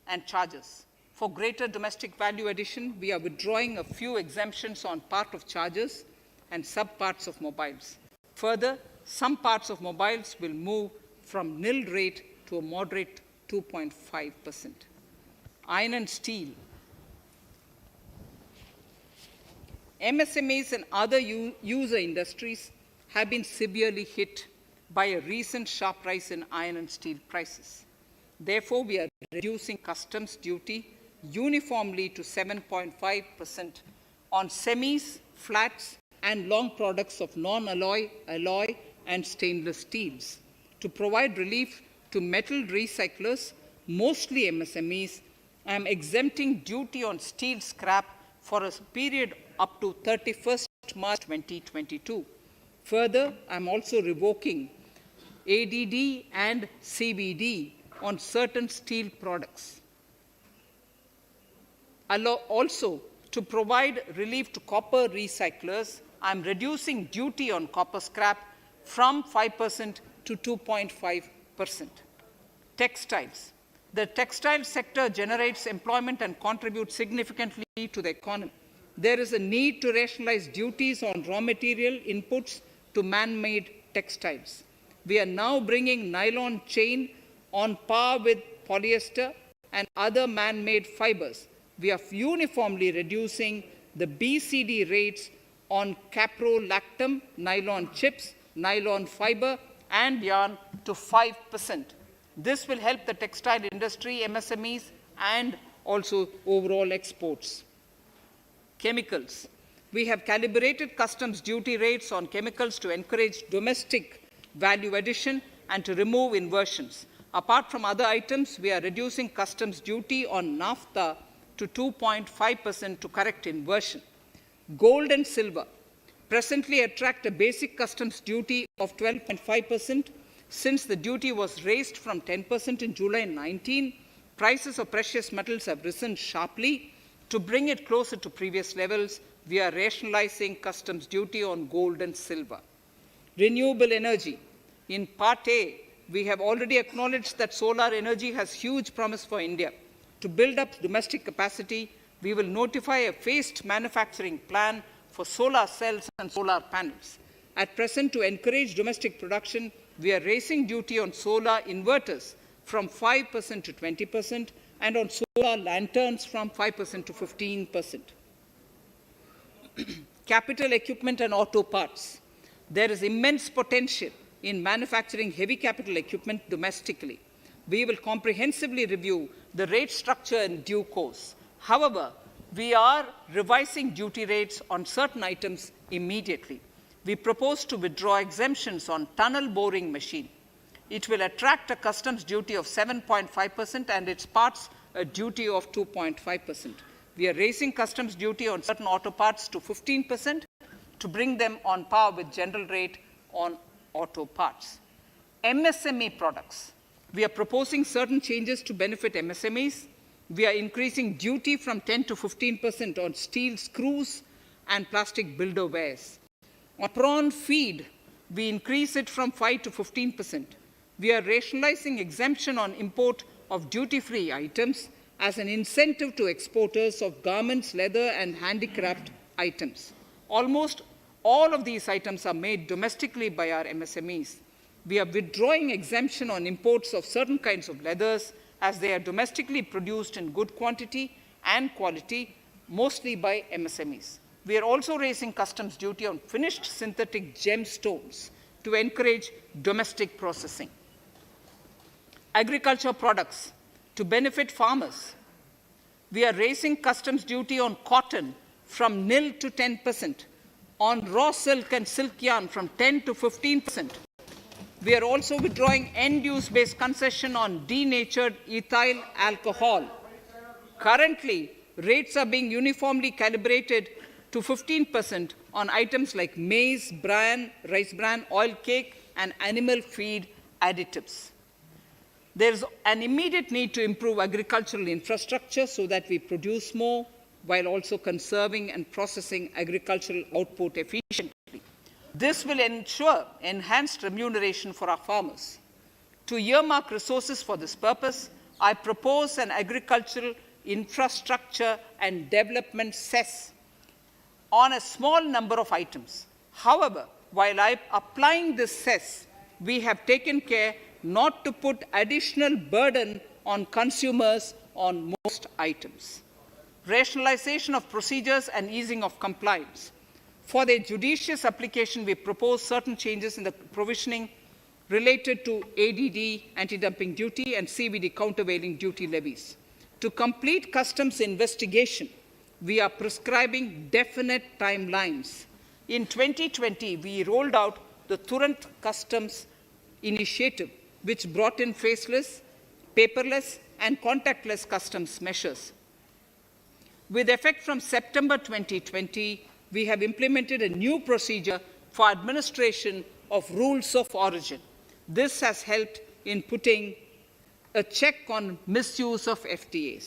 and chargers. For greater domestic value addition, we are withdrawing a few exemptions on part of chargers and subparts of mobiles. Further, some parts of mobiles will move from nil rate to a moderate 2.5%. Iron and steel. MSMEs and other user industries have been severely hit by a recent sharp rise in iron and steel prices. Therefore, we are reducing customs duty uniformly to 7.5% on semis, flats, and long products of non-alloy, alloy, and stainless steels. To provide relief to metal recyclers, mostly MSMEs, I am exempting duty on steel scrap for a period up to 31st March 2022. Further, I am also revoking ADD and CVD on certain steel products. Also, to provide relief to copper recyclers, I am reducing duty on copper scrap from 5% to 2.5%. Textiles. The textile sector generates employment and contributes significantly to the economy. There is a need to rationalize duties on raw material inputs to man-made textiles. We are now bringing nylon chain on par with polyester and other man-made fibers. We are uniformly reducing the BCD rates on caprolactam, nylon chips, nylon fiber, and yarn to 5%. This will help the textile industry, MSMEs, and also overall exports. Chemicals. We have calibrated customs duty rates on chemicals to encourage domestic value addition and to remove inversions. Apart from other items, we are reducing customs duty on naphtha to 2.5% to correct inversion. Gold and silver presently attract a basic customs duty of 12.5%. Since the duty was raised from 10% in July 19, prices of precious metals have risen sharply. To bring it closer to previous levels, we are rationalizing customs duty on gold and silver. Renewable energy. In Part A, we have already acknowledged that solar energy has huge promise for India. To build up domestic capacity, we will notify a phased manufacturing plan for solar cells and solar panels. At present, to encourage domestic production, we are raising duty on solar inverters from 5% to 20% and on solar lanterns from 5% to 15%. Capital equipment and auto parts. There is immense potential in manufacturing heavy capital equipment domestically. We will comprehensively review the rate structure in due course. However, we are revising duty rates on certain items immediately. We propose to withdraw exemptions on tunnel boring machine. It will attract a customs duty of 7.5% and its parts a duty of 2.5%. We are raising customs duty on certain auto parts to 15% to bring them on par with general rate on auto parts. MSME products. We are proposing certain changes to benefit MSMEs. We are increasing duty from 10 to 15% on steel screws and plastic builder wares. On prawn feed, we increase it from 5 to 15%. We are rationalizing exemption on import of duty-free items as an incentive to exporters of garments, leather, and handicraft items. Almost all of these items are made domestically by our MSMEs. We are withdrawing exemption on imports of certain kinds of leathers as they are domestically produced in good quantity and quality, mostly by MSMEs. We are also raising customs duty on finished synthetic gemstones to encourage domestic processing. Agriculture products to benefit farmers. We are raising customs duty on cotton from nil to 10%, on raw silk and silk yarn from 10 to 15%. We are also withdrawing end-use-based concession on denatured ethyl alcohol. Currently, rates are being uniformly calibrated to 15% on items like maize, bran, rice bran, oil cake, and animal feed additives. There is an immediate need to improve agricultural infrastructure so that we produce more while also conserving and processing agricultural output efficiently. This will ensure enhanced remuneration for our farmers. To earmark resources for this purpose, I propose an agricultural infrastructure and development cess on a small number of items. However, while applying this cess, we have taken care not to put additional burden on consumers on most items. Rationalization of procedures and easing of compliance. For their judicious application, we propose certain changes in the provisioning related to ADD, anti-dumping duty, and CVD, countervailing duty levies. To complete customs investigation, we are prescribing definite timelines. In 2020, we rolled out the Turant Customs Initiative, which brought in faceless, paperless, and contactless customs measures. With effect from September 2020, we have implemented a new procedure for administration of rules of origin. This has helped in putting a check on misuse of FTAs.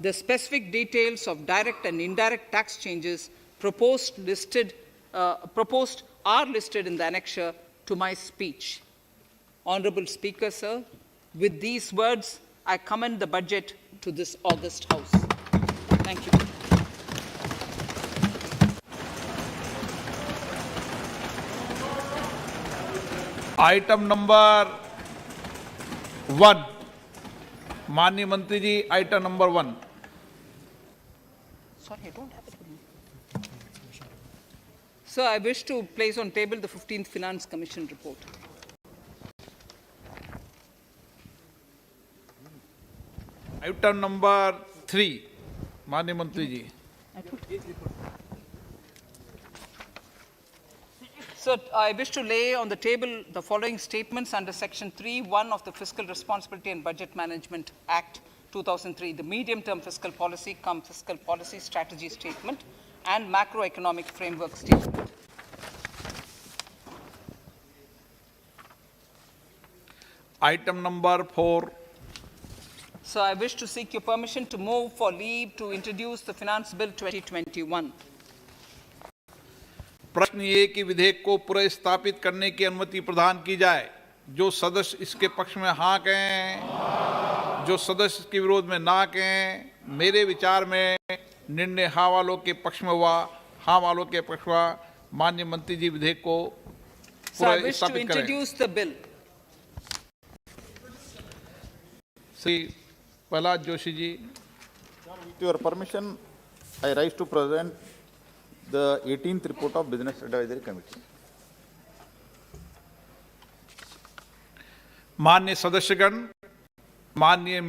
The specific details of direct and indirect tax changes proposed are listed in the annexure to my speech. Honorable Speaker, sir, with these words, I commend the budget to this august House. Thank you. Item number 1, माननीय मंत्री जी, item number 1. Sorry, I don't have it with me. Sir, I wish to place on table the 15th Finance Commission report. Item number 3, माननीय मंत्री जी। Sir, I wish to lay on the table the following statements under Section 3(1) of the Fiscal Responsibility and Budget Management Act 2003, the medium-term fiscal policy fiscal policy strategy statement and macroeconomic framework statement. Item number 4, So I wish to seek your permission to move for leave to introduce the Finance Bill 2021. प्रश्न ये कि विधेयक को पुनर्स्थापित करने की अनुमति प्रदान की जाए। जो सदस्य इसके पक्ष में हाँ कहें, जो सदस्य इसके विरोध में ना कहें। मेरे विचार में निर्णय हाँ वालों के पक्ष में हुआ, हाँ वालों के पक्ष हुआ। माननीय मंत्री जी विधेयक को So I wish to पुनर्स्थापित करें। introduce the bill. Shri Prahlad Joshi ji. With your permission, I rise to present the 18th report of Business Advisory Committee. माननीय सदस्यगण, माननीय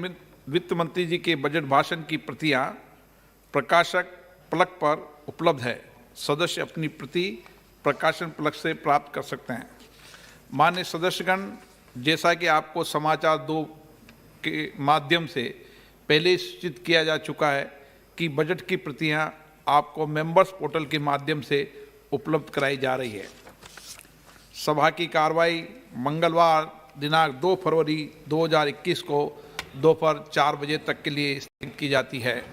वित्त मंत्री जी के बजट भाषण की प्रतियां प्रकाशक फलक पर उपलब्ध है। सदस्य अपनी प्रति प्रकाशन फलक से प्राप्त कर सकते हैं। माननीय सदस्यगण, जैसा कि आपको समाचार 2 के माध्यम से पहले सूचित किया जा चुका है कि बजट की प्रतियां आपको मेंबर्स पोर्टल के माध्यम से उपलब्ध कराई जा रही है। सभा की कार्रवाई मंगलवार दिनांक 2 फरवरी 2021 को दोपहर 4 बजे तक के लिए स्थगित की जाती है।